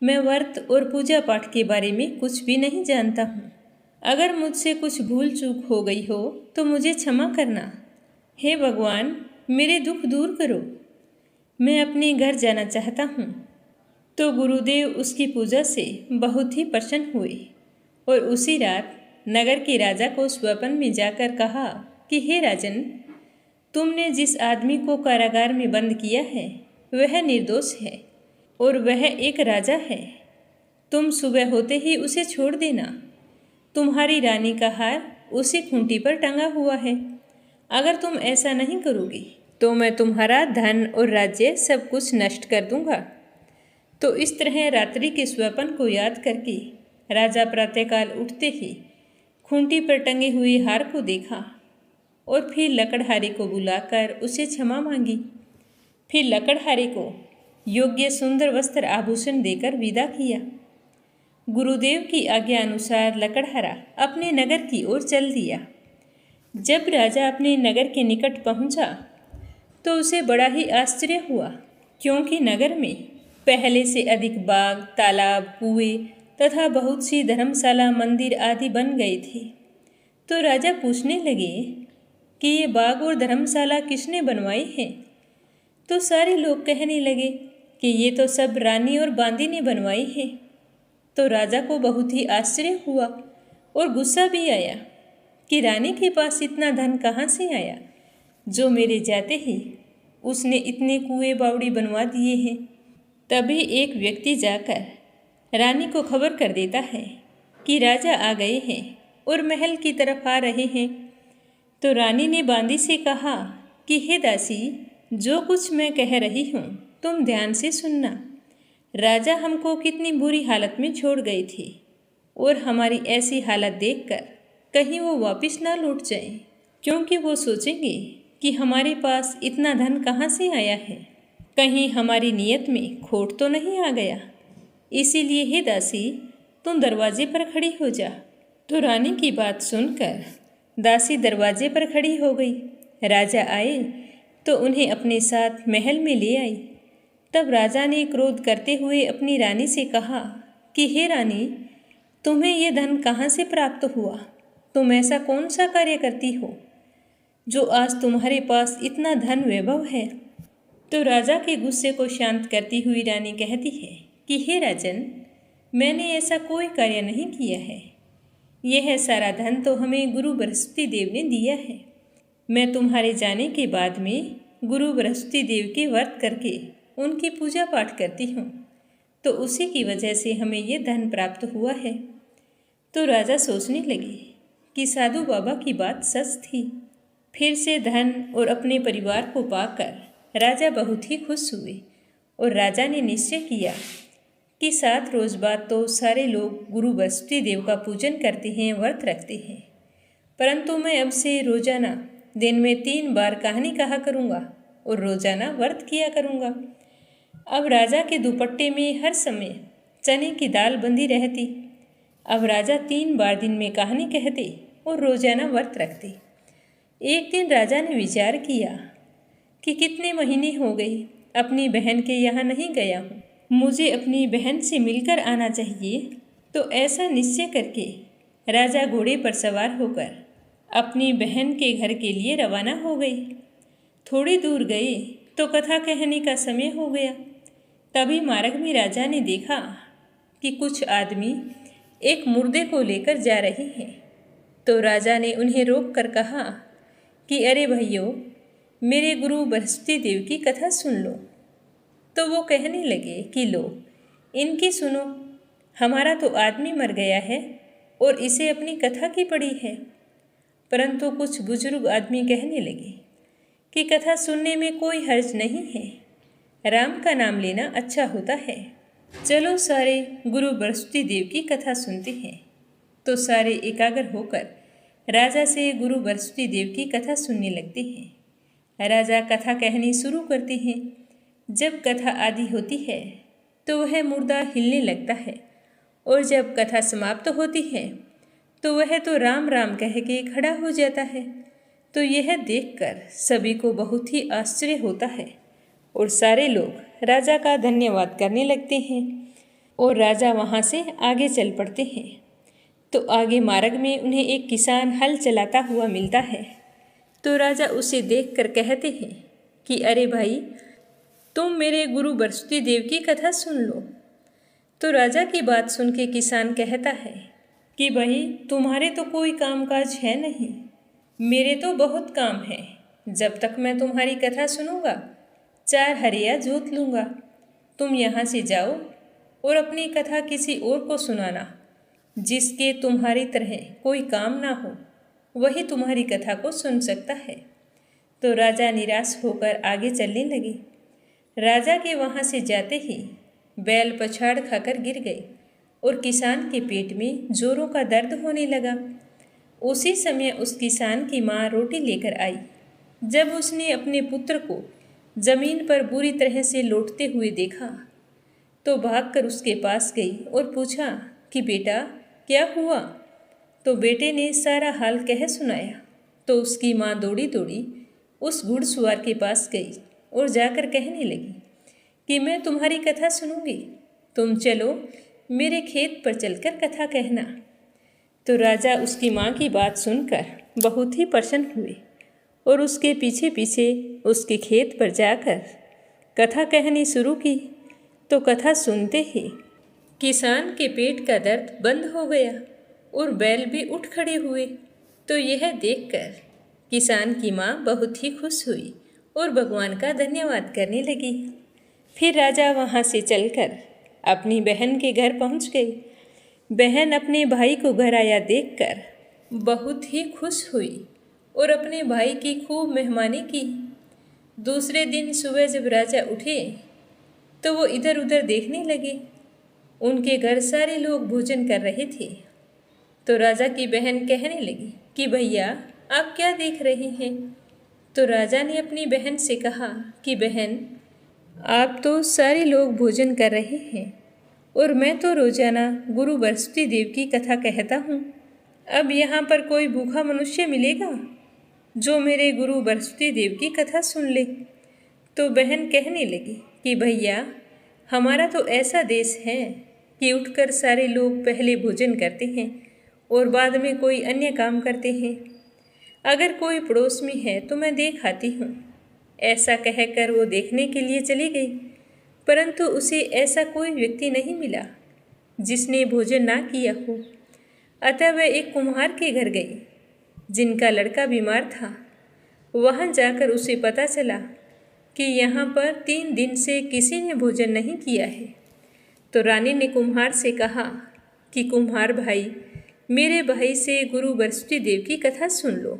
Speaker 1: मैं व्रत और पूजा पाठ के बारे में कुछ भी नहीं जानता हूँ। अगर मुझसे कुछ भूल चूक हो गई हो तो मुझे क्षमा करना। हे भगवान, मेरे दुख दूर करो। मैं अपने घर जाना चाहता हूँ। तो गुरुदेव उसकी पूजा से बहुत ही प्रसन्न हुए और उसी रात नगर के राजा को स्वप्न में जाकर कहा कि हे राजन, तुमने जिस आदमी को कारागार में बंद किया है वह निर्दोष है और वह एक राजा है। तुम सुबह होते ही उसे छोड़ देना। तुम्हारी रानी का हार उसी खूंटी पर टंगा हुआ है। अगर तुम ऐसा नहीं करोगे तो मैं तुम्हारा धन और राज्य सब कुछ नष्ट कर दूंगा। तो इस तरह रात्रि के स्वप्न को याद करके राजा प्रातःकाल उठते ही खूंटी पर टंगे हुए हार को देखा और फिर लकड़हारे को बुलाकर उसे क्षमा मांगी। फिर लकड़हारे को योग्य सुंदर वस्त्र आभूषण देकर विदा किया। गुरुदेव की आज्ञा अनुसार लकड़हारा अपने नगर की ओर चल दिया। जब राजा अपने नगर के निकट पहुंचा तो उसे बड़ा ही आश्चर्य हुआ, क्योंकि नगर में पहले से अधिक बाग, तालाब, कुएं तथा बहुत सी धर्मशाला, मंदिर आदि बन गए थे। तो राजा पूछने लगे कि ये बाग और धर्मशाला किसने बनवाई है? तो सारे लोग कहने लगे कि ये तो सब रानी और बांदी ने बनवाई है। तो राजा को बहुत ही आश्चर्य हुआ और गुस्सा भी आया कि रानी के पास इतना धन कहाँ से आया, जो मेरे जाते ही उसने इतने कुएं बावड़ी बनवा दिए हैं। तभी एक व्यक्ति जाकर रानी को खबर कर देता है कि राजा आ गए हैं और महल की तरफ आ रहे हैं। तो रानी ने बांदी से कहा कि हे दासी, जो कुछ मैं कह रही हूँ तुम ध्यान से सुनना। राजा हमको कितनी बुरी हालत में छोड़ गए थे और हमारी ऐसी हालत देखकर कहीं वो वापस ना लौट जाएं, क्योंकि वो सोचेंगे कि हमारे पास इतना धन कहाँ से आया है, कहीं हमारी नीयत में खोट तो नहीं आ गया। इसीलिए हे दासी, तुम दरवाजे पर खड़ी हो जा। तो रानी की बात सुनकर दासी दरवाजे पर खड़ी हो गई। राजा आए तो उन्हें अपने साथ महल में ले आई। तब राजा ने क्रोध करते हुए अपनी रानी से कहा कि हे रानी, तुम्हें ये धन कहाँ से प्राप्त हुआ? तुम ऐसा कौन सा कार्य करती हो जो आज तुम्हारे पास इतना धन वैभव है? तो राजा के गुस्से को शांत करती हुई रानी कहती है कि हे राजन, मैंने ऐसा कोई कार्य नहीं किया है। यह सारा धन तो हमें गुरु बृहस्पति देव ने दिया है। मैं तुम्हारे जाने के बाद में गुरु बृहस्पति देव के व्रत करके उनकी पूजा पाठ करती हूँ, तो उसी की वजह से हमें ये धन प्राप्त हुआ है। तो राजा सोचने लगे कि साधु बाबा की बात सच थी। फिर से धन और अपने परिवार को पाकर राजा बहुत ही खुश हुए और राजा ने निश्चय किया कि 7 रोज बाद तो सारे लोग गुरु बृहस्पति देव का पूजन करते हैं, व्रत रखते हैं, परंतु मैं अब से रोजाना दिन में 3 बार कहानी कहा करूँगा और रोजाना व्रत किया करूँगा। अब राजा के दुपट्टे में हर समय चने की दाल बंधी रहती। अब राजा 3 बार दिन में कहानी कहते और रोजाना व्रत रखते। एक दिन राजा ने विचार किया कि कितने महीने हो गए अपनी बहन के यहाँ नहीं गया हूँ, मुझे अपनी बहन से मिलकर आना चाहिए। तो ऐसा निश्चय करके राजा घोड़े पर सवार होकर अपनी बहन के घर के लिए रवाना हो गई। थोड़ी दूर गए तो कथा कहने का समय हो गया। तभी मार्ग में राजा ने देखा कि कुछ आदमी एक मुर्दे को लेकर जा रहे हैं। तो राजा ने उन्हें रोक कर कहा कि अरे भाइयों, मेरे गुरु बृहस्पति देव की कथा सुन लो। तो वो कहने लगे कि लो, इनकी सुनो, हमारा तो आदमी मर गया है और इसे अपनी कथा की पड़ी है। परंतु कुछ बुजुर्ग आदमी कहने लगे कि कथा सुनने में कोई हर्ज नहीं है, राम का नाम लेना अच्छा होता है। चलो सारे गुरु बृहस्पति देव की कथा सुनते हैं। तो सारे एकाग्र होकर राजा से गुरु बृहस्पति देव की कथा सुनने लगते हैं। राजा कथा कहनी शुरू करते हैं। जब कथा आदि होती है तो वह मुर्दा हिलने लगता है, और जब कथा समाप्त होती है तो वह तो राम राम कह के खड़ा हो जाता है। तो यह देखकर सभी को बहुत ही आश्चर्य होता है और सारे लोग राजा का धन्यवाद करने लगते हैं और राजा वहाँ से आगे चल पड़ते हैं। तो आगे मार्ग में उन्हें एक किसान हल चलाता हुआ मिलता है। तो राजा उसे देखकर कहते हैं कि अरे भाई, तुम मेरे गुरु बृहस्पति देव की कथा सुन लो। तो राजा की बात सुन के किसान कहता है कि भाई, तुम्हारे तो कोई कामकाज है नहीं, मेरे तो बहुत काम है। जब तक मैं तुम्हारी कथा सुनूंगा 4 हरिया जोत लूँगा। तुम यहाँ से जाओ और अपनी कथा किसी और को सुनाना, जिसके तुम्हारी तरह कोई काम ना हो, वही तुम्हारी कथा को सुन सकता है। तो राजा निराश होकर आगे चलने लगे। राजा के वहाँ से जाते ही बैल पछाड़ खाकर गिर गए और किसान के पेट में जोरों का दर्द होने लगा। उसी समय उस किसान की माँ रोटी लेकर आई। जब उसने अपने पुत्र को जमीन पर बुरी तरह से लोटते हुए देखा तो भागकर उसके पास गई और पूछा कि बेटा, क्या हुआ? तो बेटे ने सारा हाल कह सुनाया। तो उसकी माँ दौड़ी दौड़ी उस घुड़सवार के पास गई और जाकर कहने लगी कि मैं तुम्हारी कथा सुनूंगी, तुम चलो मेरे खेत पर चलकर कथा कहना। तो राजा उसकी माँ की बात सुनकर बहुत ही प्रसन्न हुए और उसके पीछे पीछे उसके खेत पर जाकर कथा कहनी शुरू की। तो कथा सुनते ही किसान के पेट का दर्द बंद हो गया और बैल भी उठ खड़े हुए। तो यह देखकर किसान की माँ बहुत ही खुश हुई और भगवान का धन्यवाद करने लगी। फिर राजा वहाँ से चलकर अपनी बहन के घर पहुँच गई। बहन अपने भाई को घर आया देखकर बहुत ही खुश हुई और अपने भाई की खूब मेहमानी की। दूसरे दिन सुबह जब राजा उठे तो वो इधर उधर देखने लगे। उनके घर सारे लोग भोजन कर रहे थे। तो राजा की बहन कहने लगी कि भैया, आप क्या देख रहे हैं? तो राजा ने अपनी बहन से कहा कि बहन, आप तो सारे लोग भोजन कर रहे हैं और मैं तो रोजाना गुरु बृहस्पति देव की कथा कहता हूँ। अब यहाँ पर कोई भूखा मनुष्य मिलेगा जो मेरे गुरु बृहस्पति देव की कथा सुन ले? तो बहन कहने लगी कि भैया, हमारा तो ऐसा देश है कि उठकर सारे लोग पहले भोजन करते हैं और बाद में कोई अन्य काम करते हैं। अगर कोई पड़ोस में है तो मैं देख आती हूँ। ऐसा कहकर वो देखने के लिए चली गई, परंतु उसे ऐसा कोई व्यक्ति नहीं मिला जिसने भोजन ना किया हो। अतः वह एक कुम्हार के घर गई जिनका लड़का बीमार था। वहाँ जाकर उसे पता चला कि यहाँ पर 3 दिन से किसी ने भोजन नहीं किया है। तो रानी ने कुम्हार से कहा कि कुम्हार भाई, मेरे भाई से गुरु बृहस्पति देव की कथा सुन लो।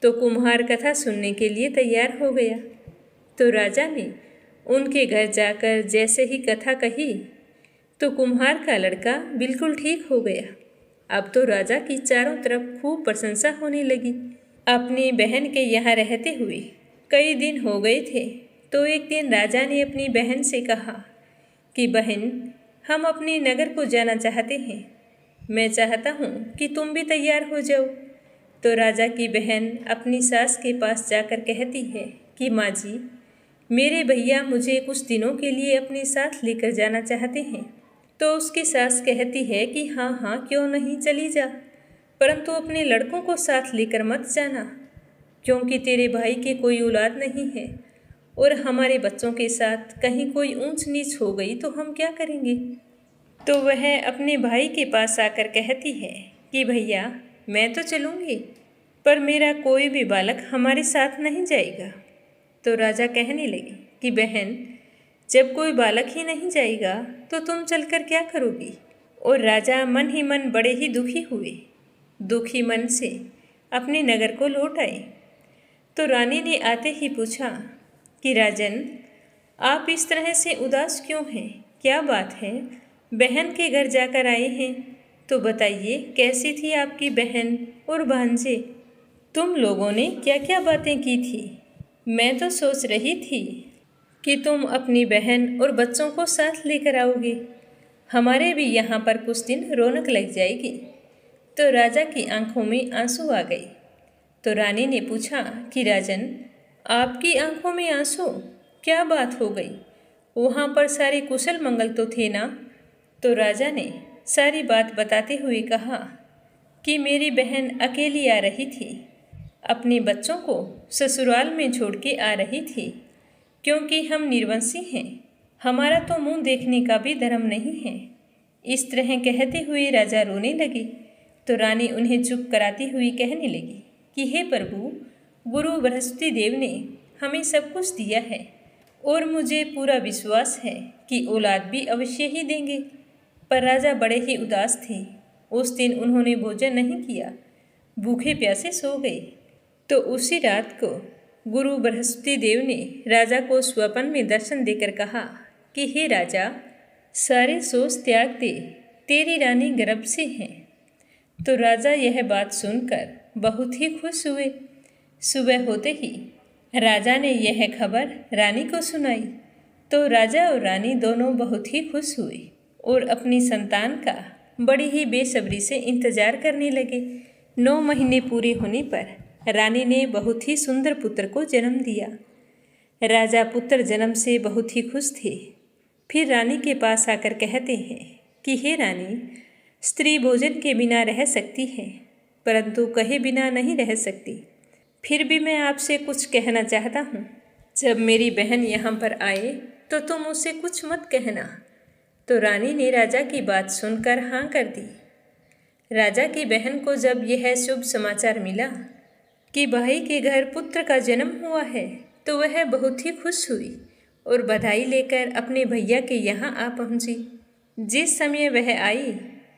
Speaker 1: तो कुम्हार कथा सुनने के लिए तैयार हो गया। तो राजा ने उनके घर जाकर जैसे ही कथा कही तो कुम्हार का लड़का बिल्कुल ठीक हो गया। अब तो राजा की चारों तरफ खूब प्रशंसा होने लगी। अपनी बहन के यहाँ रहते हुए कई दिन हो गए थे। तो एक दिन राजा ने अपनी बहन से कहा कि बहन, हम अपने नगर को जाना चाहते हैं। मैं चाहता हूँ कि तुम भी तैयार हो जाओ। तो राजा की बहन अपनी सास के पास जाकर कहती है कि माँ जी, मेरे भैया मुझे कुछ दिनों के लिए अपने साथ लेकर जाना चाहते हैं। तो उसकी सास कहती है कि हाँ हाँ, क्यों नहीं, चली जा। परंतु अपने लड़कों को साथ लेकर मत जाना, क्योंकि तेरे भाई के कोई औलाद नहीं है और हमारे बच्चों के साथ कहीं कोई ऊंच नीच हो गई तो हम क्या करेंगे। तो वह अपने भाई के पास आकर कहती है कि भैया मैं तो चलूँगी, पर मेरा कोई भी बालक हमारे साथ नहीं जाएगा। तो राजा कहने लगे कि बहन, जब कोई बालक ही नहीं जाएगा तो तुम चलकर क्या करोगी। और राजा मन ही मन बड़े ही दुखी हुए। दुखी मन से अपने नगर को लौट आए। तो रानी ने आते ही पूछा कि राजन, आप इस तरह से उदास क्यों हैं, क्या बात है। बहन के घर जाकर आए हैं, तो बताइए कैसी थी आपकी बहन और भांजे। तुम लोगों ने क्या क्या बातें की थी। मैं तो सोच रही थी कि तुम अपनी बहन और बच्चों को साथ लेकर आओगे, हमारे भी यहाँ पर कुछ दिन रौनक लग जाएगी। तो राजा की आंखों में आंसू आ गए। तो रानी ने पूछा कि राजन, आपकी आंखों में आंसू, क्या बात हो गई। वहाँ पर सारे कुशल मंगल तो थे ना। तो राजा ने सारी बात बताते हुए कहा कि मेरी बहन अकेली आ रही थी, अपने बच्चों को ससुराल में छोड़ के आ रही थी, क्योंकि हम निर्वंशी हैं, हमारा तो मुंह देखने का भी धर्म नहीं है। इस तरह कहते हुए राजा रोने लगे। तो रानी उन्हें चुप कराती हुई कहने लगी कि हे प्रभु, गुरु बृहस्पति देव ने हमें सब कुछ दिया है और मुझे पूरा विश्वास है कि औलाद भी अवश्य ही देंगे। पर राजा बड़े ही उदास थे। उस दिन उन्होंने भोजन नहीं किया, भूखे प्यासे सो गए। तो उसी रात को गुरु बृहस्पति देव ने राजा को स्वप्न में दर्शन देकर कहा कि हे राजा, सारे सोच त्याग दे, तेरी रानी गर्भ से है। तो राजा यह बात सुनकर बहुत ही खुश हुए। सुबह होते ही राजा ने यह खबर रानी को सुनाई। तो राजा और रानी दोनों बहुत ही खुश हुए और अपनी संतान का बड़ी ही बेसब्री से इंतजार करने लगे। 9 महीने पूरे होने पर रानी ने बहुत ही सुंदर पुत्र को जन्म दिया। राजा पुत्र जन्म से बहुत ही खुश थे। फिर रानी के पास आकर कहते हैं कि हे रानी, स्त्री भोजन के बिना रह सकती है, परंतु कहे बिना नहीं रह सकती। फिर भी मैं आपसे कुछ कहना चाहता हूँ। जब मेरी बहन यहाँ पर आए तो तुम उसे कुछ मत कहना। तो रानी ने राजा की बात सुनकर हाँ कर दी। राजा की बहन को जब यह शुभ समाचार मिला कि भाई के घर पुत्र का जन्म हुआ है, तो वह बहुत ही खुश हुई और बधाई लेकर अपने भैया के यहाँ आ पहुँची। जिस समय वह आई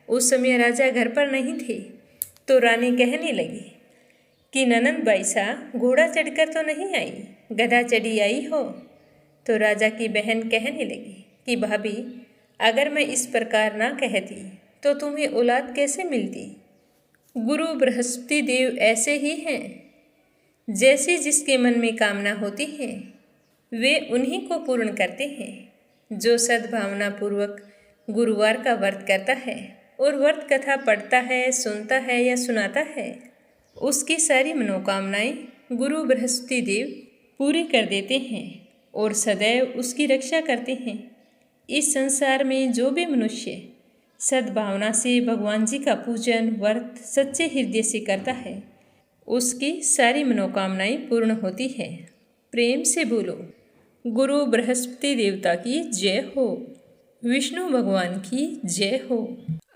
Speaker 1: उस समय राजा घर पर नहीं थे। तो रानी कहने लगी कि ननंद बाईसा, घोड़ा चढ़कर तो नहीं आई, गधा चढ़ी आई हो। तो राजा की बहन कहने लगी कि भाभी, अगर मैं इस प्रकार ना कहती तो तुम्हें औलाद कैसे मिलती। गुरु बृहस्पति देव ऐसे ही हैं, जैसे जिसके मन में कामना होती है वे उन्हीं को पूर्ण करते हैं। जो सद्भावना पूर्वक गुरुवार का व्रत करता है और व्रत कथा पढ़ता है, सुनता है या सुनाता है, उसकी सारी मनोकामनाएं गुरु बृहस्पति देव पूरी कर देते हैं और सदैव उसकी रक्षा करते हैं। इस संसार में जो भी मनुष्य सद्भावना से भगवान जी का पूजन व्रत सच्चे हृदय से करता है, उसकी सारी मनोकामनाएं पूर्ण होती है। प्रेम से बोलो, गुरु बृहस्पति देवता की जय हो, विष्णु भगवान की जय हो।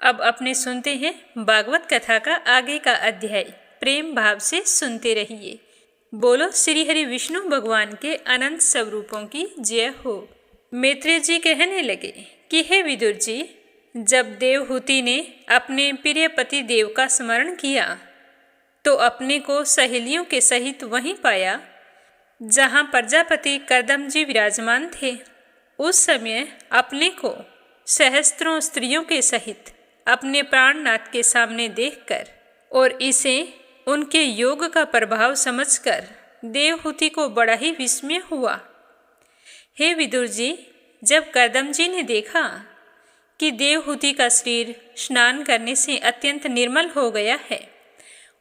Speaker 1: अब अपने सुनते हैं भागवत कथा का आगे का अध्याय। प्रेम भाव से सुनते रहिए। बोलो श्री हरि विष्णु भगवान के अनंत स्वरूपों की जय हो। मैत्रेय जी कहने लगे कि हे विदुर जी, जब देवहूति ने अपने प्रिय पति देव का स्मरण किया तो अपने को सहेलियों के सहित वहीं पाया जहाँ प्रजापति कर्दम जी विराजमान थे। उस समय अपने को सहस्त्रों स्त्रियों के सहित अपने प्राणनाथ के सामने देखकर और इसे उनके योग का प्रभाव समझकर देवहूति को बड़ा ही विस्मय हुआ। हे विदुर जी, जब कर्दम जी ने देखा कि देवहूति का शरीर स्नान करने से अत्यंत निर्मल हो गया है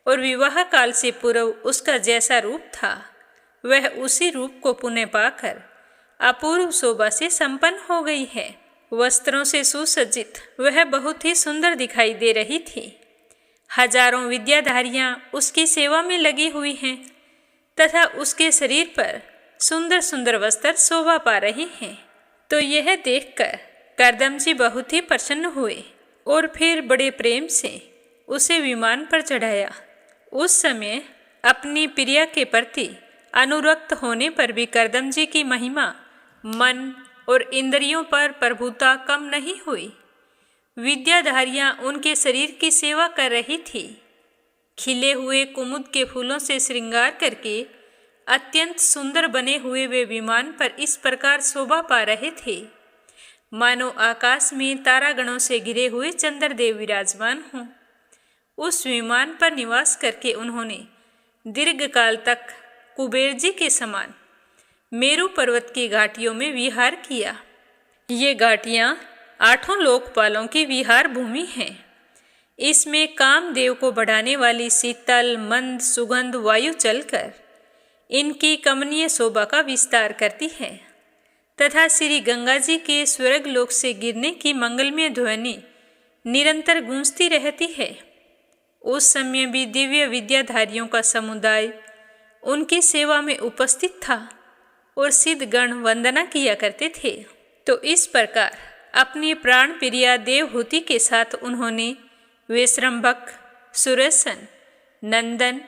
Speaker 1: और विवाह काल से पूर्व उसका जैसा रूप था वह उसी रूप को पुनः पाकर अपूर्व शोभा से संपन्न हो गई है। वस्त्रों से सुसज्जित वह बहुत ही सुंदर दिखाई दे रही थी। हजारों विद्याधारियां उसकी सेवा में लगी हुई हैं तथा उसके शरीर पर सुंदर सुंदर वस्त्र शोभा पा रहे हैं। तो यह देखकर करदम जी बहुत ही प्रसन्न हुए और फिर बड़े प्रेम से उसे विमान पर चढ़ाया। उस समय अपनी प्रिया के प्रति अनुरक्त होने पर भी करदम जी की महिमा मन और इंद्रियों पर प्रभुता कम नहीं हुई। विद्याधारियां उनके शरीर की सेवा कर रही थी। खिले हुए कुमुद के फूलों से श्रृंगार करके अत्यंत सुंदर बने हुए वे विमान पर इस प्रकार शोभा पा रहे थे मानो आकाश में तारागणों से घिरे हुए चंद्रदेव विराजमान हों। उस विमान पर निवास करके उन्होंने दीर्घ काल तक कुबेर जी के समान मेरु पर्वत की घाटियों में विहार किया। ये घाटियाँ 8 लोकपालों की विहार भूमि हैं। इसमें कामदेव को बढ़ाने वाली शीतल मंद सुगंध वायु चलकर इनकी कमनीय शोभा का विस्तार करती है तथा श्री गंगा जी के स्वर्ग लोक से गिरने की मंगलमय ध्वनि निरंतर गूंजती रहती है। उस समय भी दिव्य विद्याधारियों का समुदाय उनकी सेवा में उपस्थित था और सिद्धगण वंदना किया करते थे। तो इस प्रकार अपनी प्राण प्रिया देवहूति के साथ उन्होंने विश्रम्भक, सुरसन, नंदन,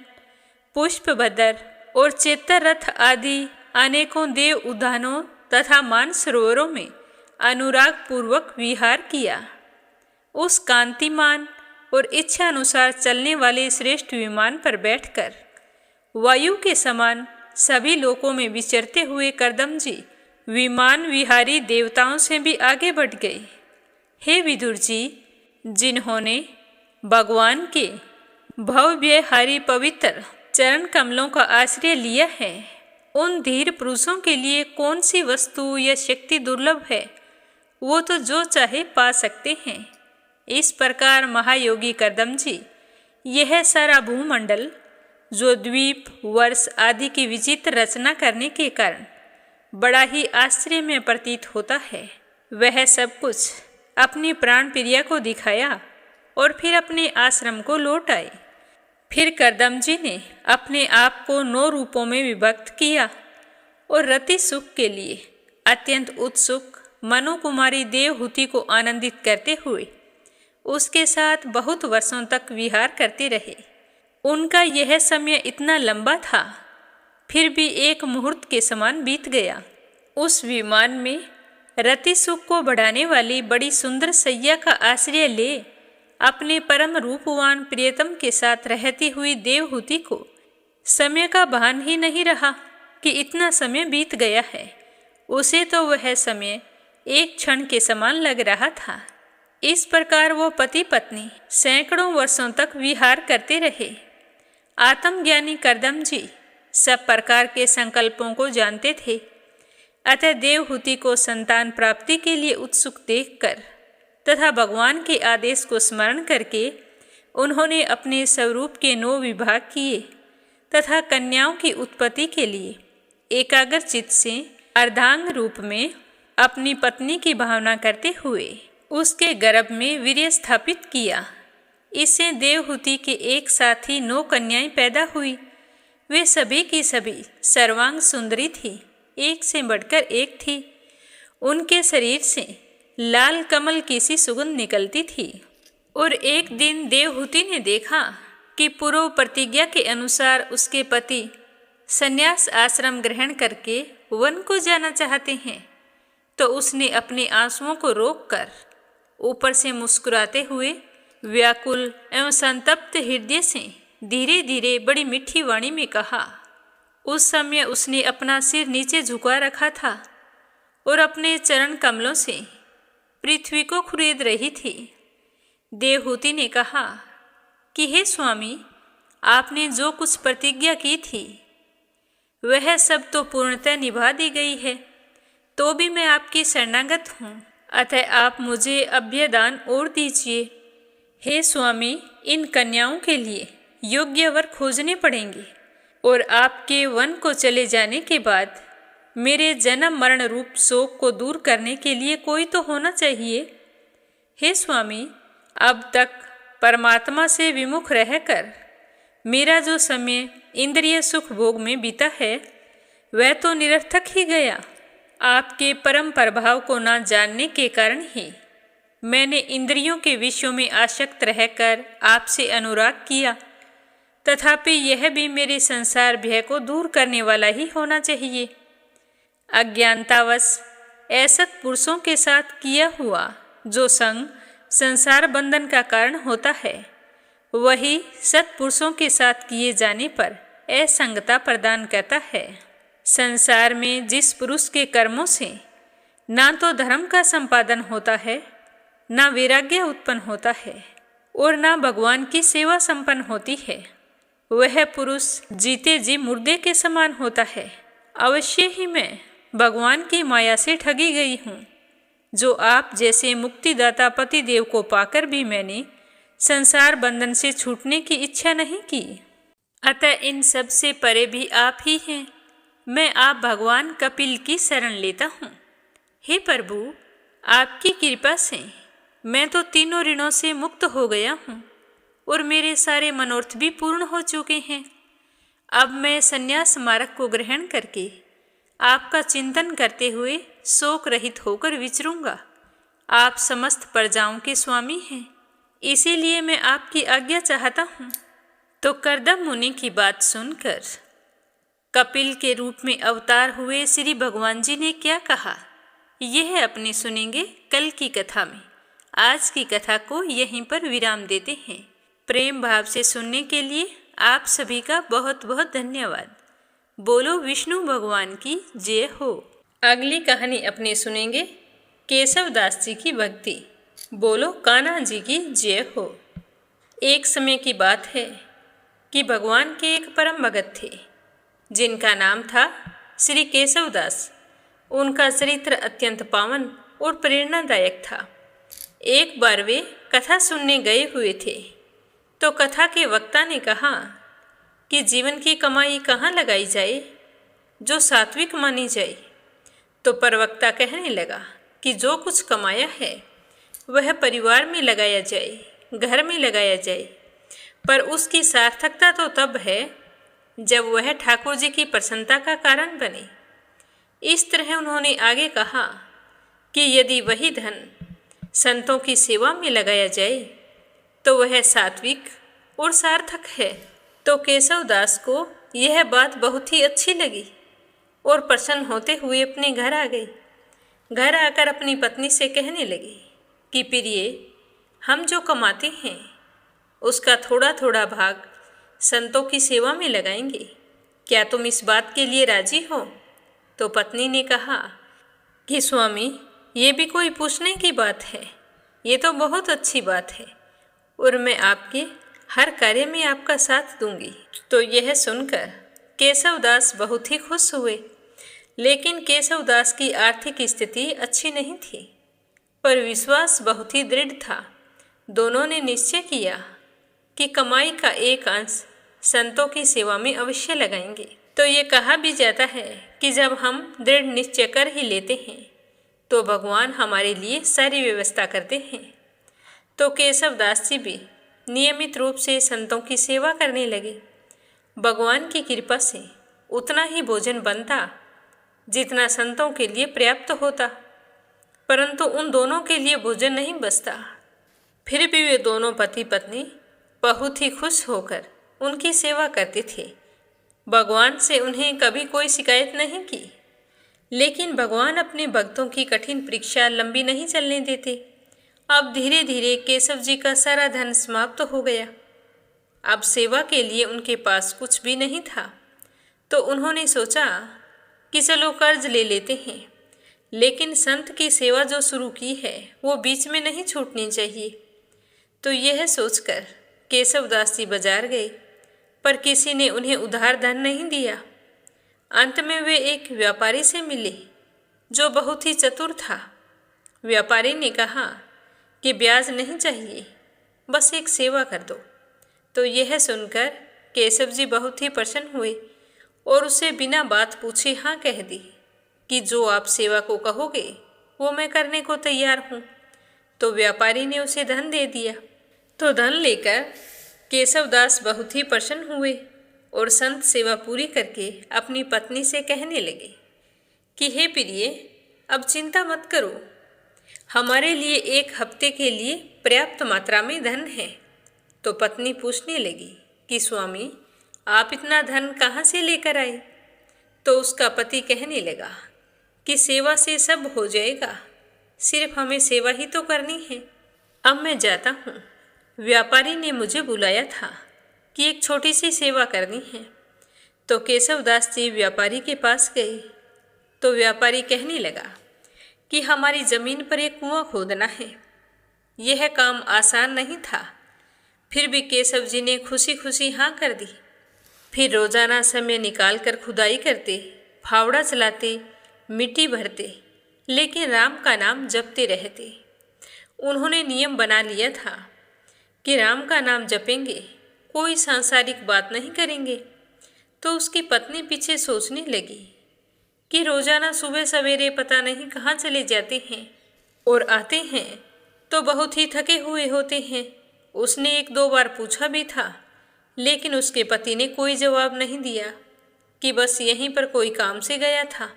Speaker 1: पुष्पभद्र और चेतरथ आदि अनेकों देव उद्यानों तथा मानसरोवरों में अनुराग पूर्वक विहार किया। उस कांतिमान और इच्छा अनुसार चलने वाले श्रेष्ठ विमान पर बैठकर वायु के समान सभी लोकों में विचरते हुए करदम जी विमान विहारी देवताओं से भी आगे बढ़ गए। हे विदुर जी, जिन्होंने भगवान के भवव्यहारी पवित्र चरण कमलों का आश्रय लिया है, उन धीर पुरुषों के लिए कौन सी वस्तु या शक्ति दुर्लभ है, वो तो जो चाहे पा सकते हैं। इस प्रकार महायोगी करदम जी यह सारा भूमंडल जो द्वीप, वर्ष आदि की विचित्र रचना करने के कारण बड़ा ही आश्चर्य में प्रतीत होता है, वह सब कुछ अपनी प्राण प्रिया को दिखाया और फिर अपने आश्रम को लौट आए। फिर करदम जी ने अपने आप को 9 रूपों में विभक्त किया और रति सुख के लिए अत्यंत उत्सुक मनु-कुमारी देवहूति को आनंदित करते हुए उसके साथ बहुत वर्षों तक विहार करते रहे। उनका यह समय इतना लंबा था, फिर भी एक मुहूर्त के समान बीत गया। उस विमान में रति सुख को बढ़ाने वाली बड़ी सुंदर सैया का आश्रय ले अपने परम रूपवान प्रियतम के साथ रहती हुई देवहूति को समय का भान ही नहीं रहा कि इतना समय बीत गया है। उसे तो वह समय एक क्षण के समान लग रहा था। इस प्रकार वो पति पत्नी सैकड़ों वर्षों तक विहार करते रहे। आत्मज्ञानी करदम जी सब प्रकार के संकल्पों को जानते थे, अतः देवहूति को संतान प्राप्ति के लिए उत्सुक देखकर तथा भगवान के आदेश को स्मरण करके उन्होंने अपने स्वरूप के 9 विभाग किए तथा कन्याओं की उत्पत्ति के लिए एकाग्र चित्त से अर्धांग रूप में अपनी पत्नी की भावना करते हुए उसके गर्भ में वीर्य स्थापित किया। इससे देवहूति के एक साथ ही 9 कन्याएं पैदा हुई। वे सभी की सभी सर्वांग सुंदरी थी, एक से बढ़कर एक थी। उनके शरीर से लाल कमल की सी सुगंध निकलती थी। और एक दिन देवहूति ने देखा कि पूर्व प्रतिज्ञा के अनुसार उसके पति संन्यास आश्रम ग्रहण करके वन को जाना चाहते हैं, तो उसने अपने आंसुओं को रोककर ऊपर से मुस्कुराते हुए व्याकुल एवं संतप्त हृदय से धीरे धीरे बड़ी मीठी वाणी में कहा। उस समय उसने अपना सिर नीचे झुका रखा था और अपने चरण कमलों से पृथ्वी को खुरेद रही थी। देवहूति ने कहा कि हे स्वामी, आपने जो कुछ प्रतिज्ञा की थी वह सब तो पूर्णतः निभा दी गई है, तो भी मैं आपकी शरणागत हूँ, अतः आप मुझे अभ्यदान और दीजिए। हे स्वामी, इन कन्याओं के लिए योग्य वर खोजने पड़ेंगे और आपके वन को चले जाने के बाद मेरे जन्म मरण रूप शोक को दूर करने के लिए कोई तो होना चाहिए। हे स्वामी, अब तक परमात्मा से विमुख रहकर मेरा जो समय इंद्रिय सुख भोग में बीता है वह तो निरर्थक ही गया। आपके परम प्रभाव को न जानने के कारण ही मैंने इंद्रियों के विषयों में आसक्त रहकर आपसे अनुराग किया। तथापि यह भी मेरे संसार भय को दूर करने वाला ही होना चाहिए। अज्ञानतावश असत पुरुषों के साथ किया हुआ जो संग संसार बंधन का कारण होता है वही सत्पुरुषों के साथ किए जाने पर असंगता प्रदान करता है। संसार में जिस पुरुष के कर्मों से ना तो धर्म का संपादन होता है, ना वैराग्य उत्पन्न होता है और ना भगवान की सेवा संपन्न होती है, वह पुरुष जीते जी मुर्दे के समान होता है। अवश्य ही मैं भगवान की माया से ठगी गई हूँ, जो आप जैसे मुक्तिदाता पति देव को पाकर भी मैंने संसार बंधन से छूटने की इच्छा नहीं की। अतः इन सब से परे भी आप ही हैं। मैं आप भगवान कपिल की शरण लेता हूँ। हे प्रभु, आपकी कृपा से मैं तो तीनों ऋणों से मुक्त हो गया हूँ और मेरे सारे मनोरथ भी पूर्ण हो चुके हैं। अब मैं संन्यास मार्ग को ग्रहण करके आपका चिंतन करते हुए शोक रहित होकर विचरूंगा। आप समस्त प्रजाओं के स्वामी हैं, इसीलिए मैं आपकी आज्ञा चाहता हूँ। तो कर्दम मुनि की बात सुनकर कपिल के रूप में अवतार हुए श्री भगवान जी ने क्या कहा, यह अपने सुनेंगे कल की कथा में। आज की कथा को यहीं पर विराम देते हैं। प्रेम भाव से सुनने के लिए आप सभी का बहुत बहुत धन्यवाद। बोलो विष्णु भगवान की जय हो। अगली कहानी अपने सुनेंगे केशव दास जी की भक्ति। बोलो कान्हा जी की जय हो। एक समय की बात है कि भगवान के एक परम भगत थे जिनका नाम था श्री केशव दास। उनका चरित्र अत्यंत पावन और प्रेरणादायक था। एक बार वे कथा सुनने गए हुए थे तो कथा के वक्ता ने कहा कि जीवन की कमाई कहाँ लगाई जाए जो सात्विक मानी जाए। तो प्रवक्ता कहने लगा कि जो कुछ कमाया है वह परिवार में लगाया जाए, घर में लगाया जाए, पर उसकी सार्थकता तो तब है जब वह ठाकुर जी की प्रसन्नता का कारण बने। इस तरह उन्होंने आगे कहा कि यदि वही धन संतों की सेवा में लगाया जाए तो वह सात्विक और सार्थक है। तो केशव दास को यह बात बहुत ही अच्छी लगी और प्रसन्न होते हुए अपने घर आ गई। घर आकर अपनी पत्नी से कहने लगे कि प्रिय, हम जो कमाते हैं उसका थोड़ा थोड़ा भाग संतों की सेवा में लगाएंगे। क्या तुम इस बात के लिए राजी हो? तो पत्नी ने कहा कि स्वामी, ये भी कोई पूछने की बात है, ये तो बहुत अच्छी बात है और मैं आपके हर कार्य में आपका साथ दूंगी। तो यह सुनकर केशव दास बहुत ही खुश हुए। लेकिन केशव दास की आर्थिक स्थिति अच्छी नहीं थी, पर विश्वास बहुत ही दृढ़ था। दोनों ने निश्चय किया कि कमाई का एक अंश संतों की सेवा में अवश्य लगाएंगे। तो ये कहा भी जाता है कि जब हम दृढ़ निश्चय कर ही लेते हैं तो भगवान हमारे लिए सारी व्यवस्था करते हैं। तो केशव दास जी भी नियमित रूप से संतों की सेवा करने लगे। भगवान की कृपा से उतना ही भोजन बनता जितना संतों के लिए पर्याप्त होता, परंतु उन दोनों के लिए भोजन नहीं बचता। फिर भी वे दोनों पति पत्नी बहुत ही खुश होकर उनकी सेवा करते थे। भगवान से उन्हें कभी कोई शिकायत नहीं की। लेकिन भगवान अपने भक्तों की कठिन परीक्षा लंबी नहीं चलने देते। अब धीरे धीरे केशव जी का सारा धन समाप्त हो गया। अब सेवा के लिए उनके पास कुछ भी नहीं था। तो उन्होंने सोचा कि चलो कर्ज ले लेते हैं, लेकिन संत की सेवा जो शुरू की है वो बीच में नहीं छूटनी चाहिए। तो यह सोचकर केशव दास जी बाजार गए, पर किसी ने उन्हें उधार धन नहीं दिया। अंत में वे एक व्यापारी से मिले जो बहुत ही चतुर था। व्यापारी ने कहा कि ब्याज नहीं चाहिए, बस एक सेवा कर दो। तो यह सुनकर केशव जी बहुत ही प्रसन्न हुए और उसे बिना बात पूछे हाँ कह दी कि जो आप सेवा को कहोगे वो मैं करने को तैयार हूँ। तो व्यापारी ने उसे धन दे दिया। तो धन लेकर केशवदास बहुत ही प्रसन्न हुए और संत सेवा पूरी करके अपनी पत्नी से कहने लगे कि हे प्रिय, अब चिंता मत करो, हमारे लिए 1 हफ्ते के लिए पर्याप्त मात्रा में धन है। तो पत्नी पूछने लगी कि स्वामी, आप इतना धन कहाँ से लेकर आए? तो उसका पति कहने लगा कि सेवा से सब हो जाएगा, सिर्फ हमें सेवा ही तो करनी है। अब मैं जाता हूँ, व्यापारी ने मुझे बुलाया था कि एक छोटी सी सेवा करनी है। तो केशवदास जी व्यापारी के पास गए तो व्यापारी कहने लगा कि हमारी ज़मीन पर एक कुआं खोदना है। यह काम आसान नहीं था, फिर भी केशव जी ने खुशी खुशी हाँ कर दी। फिर रोज़ाना समय निकाल कर खुदाई करते, फावड़ा चलाते, मिट्टी भरते, लेकिन राम का नाम जपते रहते। उन्होंने नियम बना लिया था कि राम का नाम जपेंगे, कोई सांसारिक बात नहीं करेंगे। तो उसकी पत्नी पीछे सोचने लगी कि रोज़ाना सुबह सवेरे पता नहीं कहाँ चले जाते हैं और आते हैं तो बहुत ही थके हुए होते हैं। उसने 1-2 बार पूछा भी था, लेकिन उसके पति ने कोई जवाब नहीं दिया कि बस यहीं पर कोई काम से गया था।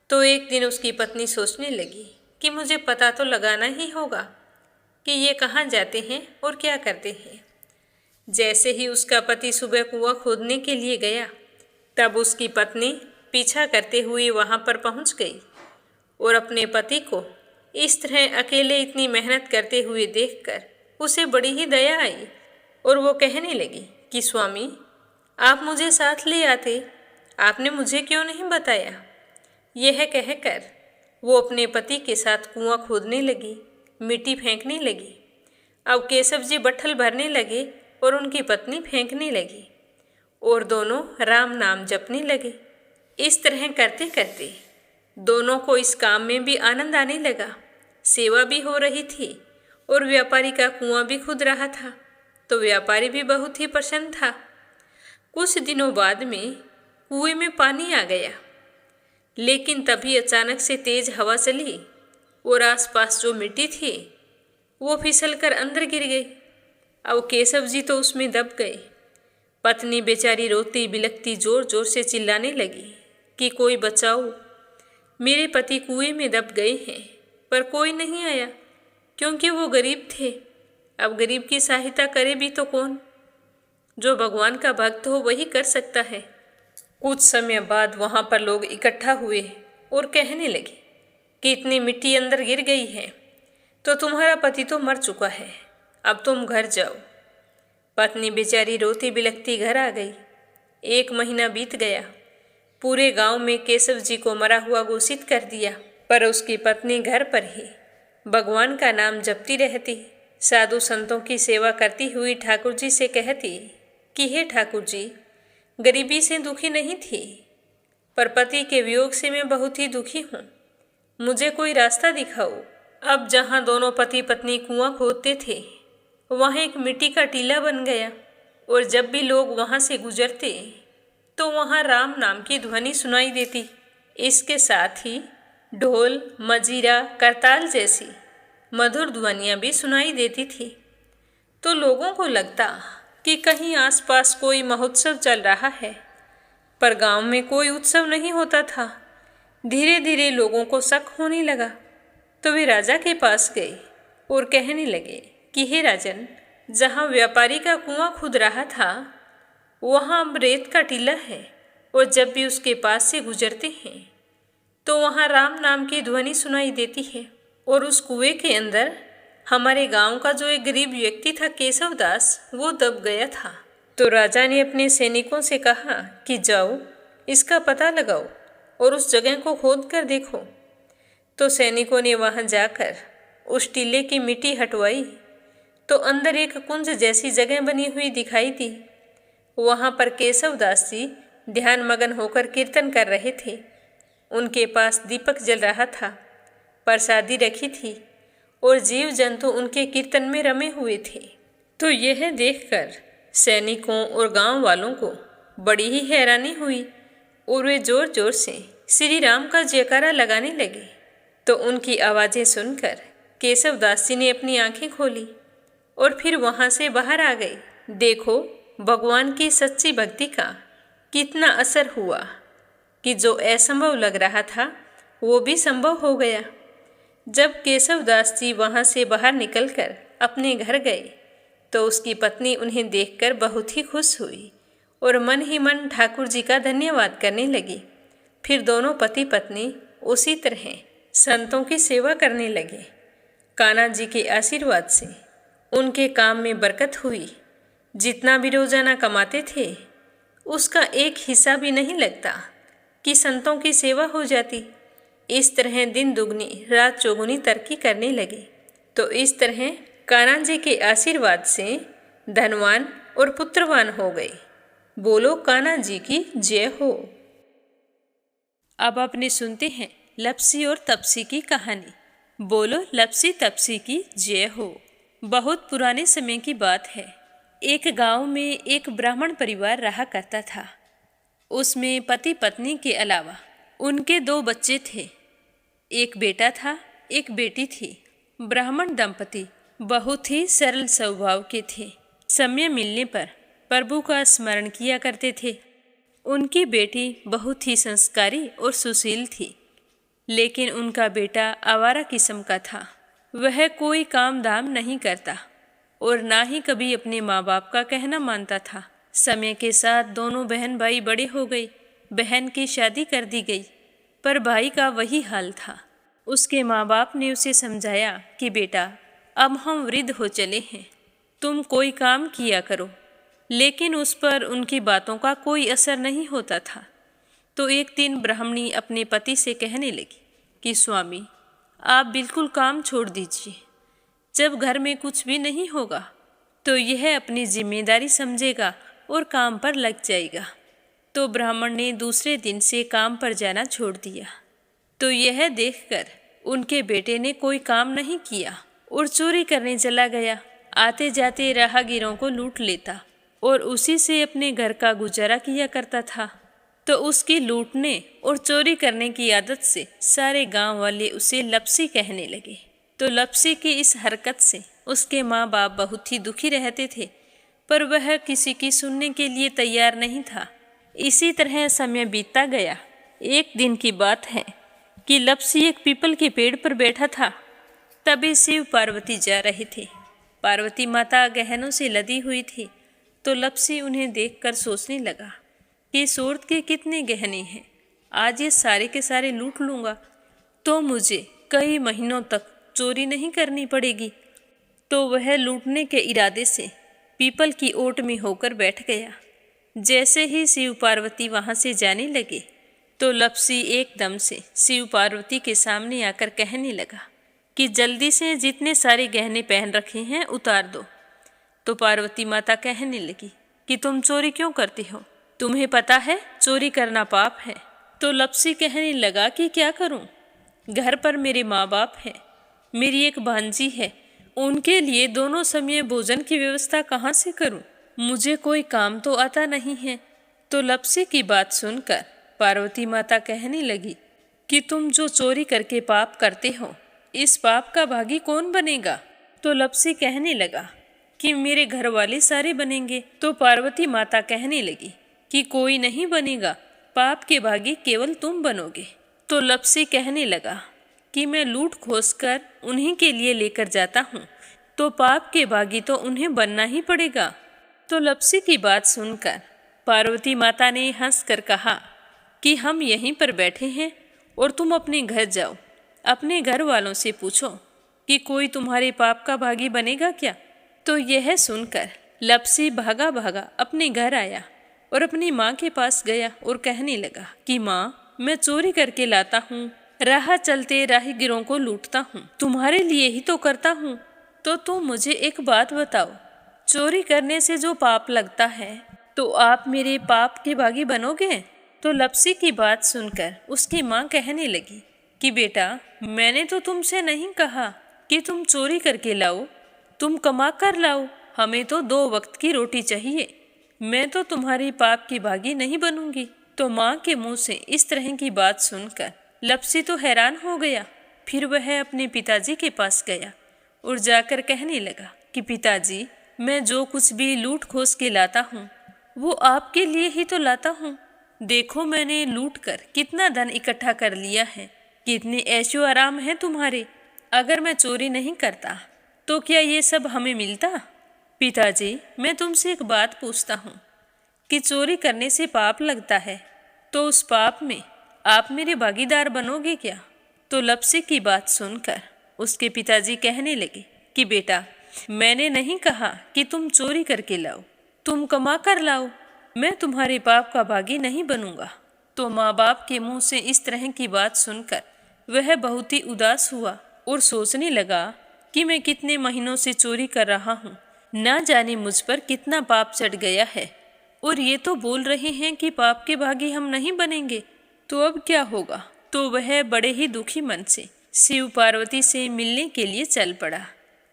Speaker 1: तो एक दिन उसकी पत्नी सोचने लगी कि मुझे पता तो लगाना ही होगा कि ये कहाँ जाते हैं और क्या करते हैं। जैसे ही उसका पति सुबह कुआं खोदने के लिए गया, तब उसकी पत्नी पीछा करते हुए वहाँ पर पहुँच गई और अपने पति को इस तरह अकेले इतनी मेहनत करते हुए देखकर उसे बड़ी ही दया आई और वो कहने लगी कि स्वामी, आप मुझे साथ ले आते, आपने मुझे क्यों नहीं बताया? यह कहकर वो अपने पति के साथ कुआं खोदने लगी, मिट्टी फेंकने लगी। अब केशव जी बट्ठल भरने लगे और उनकी पत्नी फेंकने लगी और दोनों राम नाम जपने लगे। इस तरह करते करते दोनों को इस काम में भी आनंद आने लगा, सेवा भी हो रही थी और व्यापारी का कुआं भी खुद रहा था। तो व्यापारी भी बहुत ही प्रसन्न था। कुछ दिनों बाद में कुएं में पानी आ गया, लेकिन तभी अचानक से तेज हवा चली और आसपास जो मिट्टी थी वो फिसलकर अंदर गिर गई। अब केशव जी तो उसमें दब गए। पत्नी बेचारी रोती बिलखती जोर जोर से चिल्लाने लगी कि कोई बचाओ, मेरे पति कुएं में दब गए हैं। पर कोई नहीं आया, क्योंकि वो गरीब थे। अब गरीब की सहायता करे भी तो कौन? जो भगवान का भक्त हो वही कर सकता है। कुछ समय बाद वहाँ पर लोग इकट्ठा हुए और कहने लगे कि इतनी मिट्टी अंदर गिर गई है तो तुम्हारा पति तो मर चुका है, अब तुम घर जाओ। पत्नी बेचारी रोती बिलखती घर आ गई। 1 महीना बीत गया। पूरे गांव में केशव जी को मरा हुआ घोषित कर दिया, पर उसकी पत्नी घर पर ही भगवान का नाम जपती रहती, साधु संतों की सेवा करती हुई ठाकुर जी से कहती कि हे ठाकुर जी, गरीबी से दुखी नहीं थी, पर पति के वियोग से मैं बहुत ही दुखी हूँ, मुझे कोई रास्ता दिखाओ। अब जहाँ दोनों पति पत्नी कुआं खोदते थे वहाँ एक मिट्टी का टीला बन गया और जब भी लोग वहाँ से गुजरते तो वहाँ राम नाम की ध्वनि सुनाई देती। इसके साथ ही ढोल, मजीरा, करताल जैसी मधुर ध्वनियाँ भी सुनाई देती थी। तो लोगों को लगता कि कहीं आसपास कोई महोत्सव चल रहा है, पर गांव में कोई उत्सव नहीं होता था। धीरे धीरे लोगों को शक होने लगा, तो वे राजा के पास गए और कहने लगे कि हे राजन, जहाँ व्यापारी का कुआं खुद रहा था वहाँ अब रेत का टीला है और जब भी उसके पास से गुजरते हैं तो वहाँ राम नाम की ध्वनि सुनाई देती है। और उस कुएं के अंदर हमारे गांव का जो एक गरीब व्यक्ति था केशवदास, वो दब गया था। तो राजा ने अपने सैनिकों से कहा कि जाओ, इसका पता लगाओ और उस जगह को खोद कर देखो। तो सैनिकों ने वहां जाकर उस टीले की मिट्टी हटवाई तो अंदर एक कुंज जैसी जगह बनी हुई दिखाई दी। वहां पर केशवदास जी ध्यान मगन होकर कीर्तन कर रहे थे। उनके पास दीपक जल रहा था, प्रसादी रखी थी और जीव जंतु उनके कीर्तन में रमे हुए थे। तो यह देखकर सैनिकों और गांव वालों को बड़ी ही हैरानी हुई और वे जोर जोर से श्री राम का जयकारा लगाने लगे। तो उनकी आवाज़ें सुनकर केशवदास जी ने अपनी आंखें खोली और फिर वहाँ से बाहर आ गई। देखो भगवान की सच्ची भक्ति का कितना असर हुआ कि जो असंभव लग रहा था वो भी संभव हो गया। जब केशवदास जी वहाँ से बाहर निकलकर अपने घर गए तो उसकी पत्नी उन्हें देखकर बहुत ही खुश हुई और मन ही मन ठाकुर जी का धन्यवाद करने लगी। फिर दोनों पति पत्नी उसी तरह संतों की सेवा करने लगे। कान्हा जी के आशीर्वाद से उनके काम में बरकत हुई। जितना भी रोजाना कमाते थे उसका एक हिस्सा भी नहीं लगता कि संतों की सेवा हो जाती। इस तरह दिन दुगनी रात चौगुनी तरक्की करने लगे। तो इस तरह कान्हा जी के आशीर्वाद से धनवान और पुत्रवान हो गए। बोलो कान्हा जी की जय हो। अब अपने सुनते हैं लपसी और तपसी की कहानी। बोलो लपसी तपसी की जय हो। बहुत पुराने समय की बात है। एक गांव में एक ब्राह्मण परिवार रहा करता था। उसमें पति पत्नी के अलावा उनके 2 बच्चे थे। एक बेटा था, एक बेटी थी। ब्राह्मण दंपति बहुत ही सरल स्वभाव के थे। समय मिलने पर प्रभु का स्मरण किया करते थे। उनकी बेटी बहुत ही संस्कारी और सुशील थी, लेकिन उनका बेटा आवारा किस्म का था। वह कोई काम धाम नहीं करता और ना ही कभी अपने माँ बाप का कहना मानता था। समय के साथ दोनों बहन भाई बड़े हो गए। बहन की शादी कर दी गई, पर भाई का वही हाल था। उसके माँ बाप ने उसे समझाया कि बेटा अब हम वृद्ध हो चले हैं, तुम कोई काम किया करो, लेकिन उस पर उनकी बातों का कोई असर नहीं होता था। तो एक दिन ब्राह्मणी अपने पति से कहने लगी कि स्वामी आप बिल्कुल काम छोड़ दीजिए। जब घर में कुछ भी नहीं होगा तो यह अपनी जिम्मेदारी समझेगा और काम पर लग जाएगा। तो ब्राह्मण ने दूसरे दिन से काम पर जाना छोड़ दिया। तो यह देखकर उनके बेटे ने कोई काम नहीं किया और चोरी करने चला गया। आते जाते राहगीरों को लूट लेता और उसी से अपने घर का गुजारा किया करता था। तो उसकी लूटने और चोरी करने की आदत से सारे गांव वाले उसे लपसी कहने लगे। तो लपसी की इस हरकत से उसके माँ बाप बहुत ही दुखी रहते थे, पर वह किसी की सुनने के लिए तैयार नहीं था। इसी तरह समय बीतता गया। एक दिन की बात है कि लपसी एक पीपल के पेड़ पर बैठा था। तभी शिव पार्वती जा रहे थे। पार्वती माता गहनों से लदी हुई थी। तो लपसी उन्हें देखकर सोचने लगा कि सूरत के कितने गहने हैं, आज ये सारे के सारे लूट लूँगा तो मुझे कई महीनों तक चोरी नहीं करनी पड़ेगी। तो वह लूटने के इरादे से पीपल की ओट में होकर बैठ गया। जैसे ही शिव पार्वती वहाँ से जाने लगे तो लपसी एकदम से शिव पार्वती के सामने आकर कहने लगा कि जल्दी से जितने सारे गहने पहन रखे हैं उतार दो। तो पार्वती माता कहने लगी कि तुम चोरी क्यों करती हो, तुम्हें पता है चोरी करना पाप है। तो लपसी कहने लगा कि क्या करूं, घर पर मेरे माँ बाप हैं, मेरी एक भांजी है, उनके लिए दोनों समय भोजन की व्यवस्था कहाँ से करूं, मुझे कोई काम तो आता नहीं है। तो लपसी की बात सुनकर पार्वती माता कहने लगी कि तुम जो चोरी करके पाप करते हो, इस पाप का भागी कौन बनेगा। तो लपसी कहने लगा कि मेरे घर वाले सारे बनेंगे। तो पार्वती माता कहने लगी कि कोई नहीं बनेगा, पाप के भागी केवल तुम बनोगे। तो लपसी कहने लगा कि मैं लूट खोस कर उन्हीं के लिए लेकर जाता हूँ, तो पाप के भागी तो उन्हें बनना ही पड़ेगा। तो लपसी की बात सुनकर पार्वती माता ने हंसकर कहा कि हम यहीं पर बैठे हैं और तुम अपने घर जाओ, अपने घर वालों से पूछो कि कोई तुम्हारे पाप का भागी बनेगा क्या। तो यह सुनकर लपसी भागा भागा अपने घर आया और अपनी माँ के पास गया और कहने लगा कि माँ, मैं चोरी करके लाता हूँ, राह चलते राहगीरों को लूटता हूँ, तुम्हारे लिए ही तो करता हूँ। तो तुम मुझे एक बात बताओ, चोरी करने से जो पाप लगता है तो आप मेरे पाप के भागी बनोगे। तो लपसी की बात सुनकर उसकी माँ कहने लगी कि बेटा, मैंने तो तुमसे नहीं कहा कि तुम चोरी करके लाओ, तुम कमा कर लाओ, हमें तो 2 वक्त की रोटी चाहिए, मैं तो तुम्हारी पाप की भागी नहीं बनूंगी। तो माँ के मुंह से इस तरह की बात सुनकर लपसी तो हैरान हो गया। फिर वह अपने पिताजी के पास गया और जाकर कहने लगा कि पिताजी, मैं जो कुछ भी लूट खोस के लाता हूँ वो आपके लिए ही तो लाता हूँ। देखो मैंने लूट कर कितना धन इकट्ठा कर लिया है, कितने ऐशो आराम हैं तुम्हारे। अगर मैं चोरी नहीं करता तो क्या ये सब हमें मिलता? पिताजी, मैं तुमसे एक बात पूछता हूँ कि चोरी करने से पाप लगता है, तो उस पाप में आप मेरे भागीदार बनोगे क्या? तो लप्सी की बात सुनकर उसके पिताजी कहने लगे कि बेटा, मैंने नहीं कहा कि तुम चोरी करके लाओ, तुम कमा कर लाओ, मैं तुम्हारे पाप का भागी नहीं बनूंगा। तो माँ बाप के मुंह से इस तरह की बात सुनकर वह बहुत ही उदास हुआ और सोचने लगा कि मैं कितने महीनों से चोरी कर रहा हूँ, ना जाने मुझ पर कितना पाप चढ़ गया है, और ये तो बोल रहे हैं कि पाप के भागी हम नहीं बनेंगे, तो अब क्या होगा? तो वह बड़े ही दुखी मन से शिव पार्वती से मिलने के लिए चल पड़ा।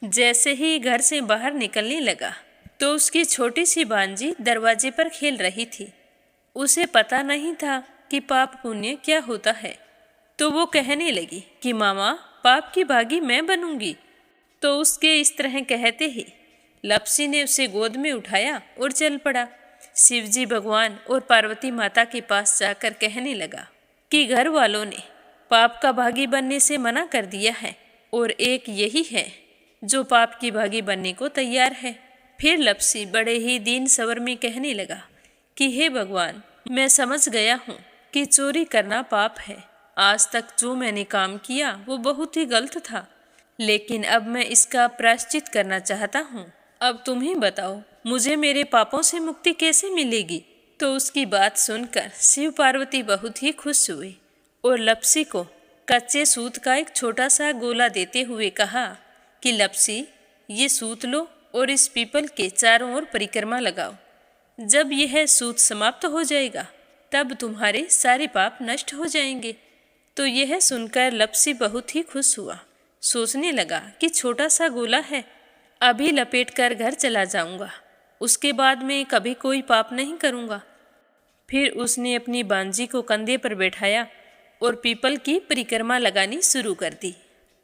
Speaker 1: जैसे ही घर से बाहर निकलने लगा तो उसकी छोटी सी भांजी दरवाजे पर खेल रही थी। उसे पता नहीं था कि पाप पुण्य क्या होता है, तो वो कहने लगी कि मामा, पाप की भागी मैं बनूंगी। तो उसके इस तरह कहते ही लप्सी ने उसे गोद में उठाया और चल पड़ा। शिवजी भगवान और पार्वती माता के पास जाकर कहने लगा कि घर वालों ने पाप का भागी बनने से मना कर दिया है और एक यही है जो पाप की भागी बनने को तैयार है। फिर लप्सी बड़े ही दीन स्वर में कहने लगा कि हे भगवान, मैं समझ गया हूँ कि चोरी करना पाप है। आज तक जो मैंने काम किया वो बहुत ही गलत था, लेकिन अब मैं इसका प्रायश्चित करना चाहता हूँ। अब तुम ही बताओ, मुझे मेरे पापों से मुक्ति कैसे मिलेगी? तो उसकी बात सुनकर शिव पार्वती बहुत ही खुश हुए और लप्सी को कच्चे सूत का एक छोटा सा गोला देते हुए कहा कि लप्सी, ये सूत लो और इस पीपल के चारों ओर परिक्रमा लगाओ। जब यह सूत समाप्त हो जाएगा तब तुम्हारे सारे पाप नष्ट हो जाएंगे। तो यह सुनकर लप्सी बहुत ही खुश हुआ। सोचने लगा कि छोटा सा गोला है, अभी लपेट कर घर चला जाऊंगा, उसके बाद में कभी कोई पाप नहीं करूंगा। फिर उसने अपनी बांजी को कंधे पर बैठाया और पीपल की परिक्रमा लगानी शुरू कर दी।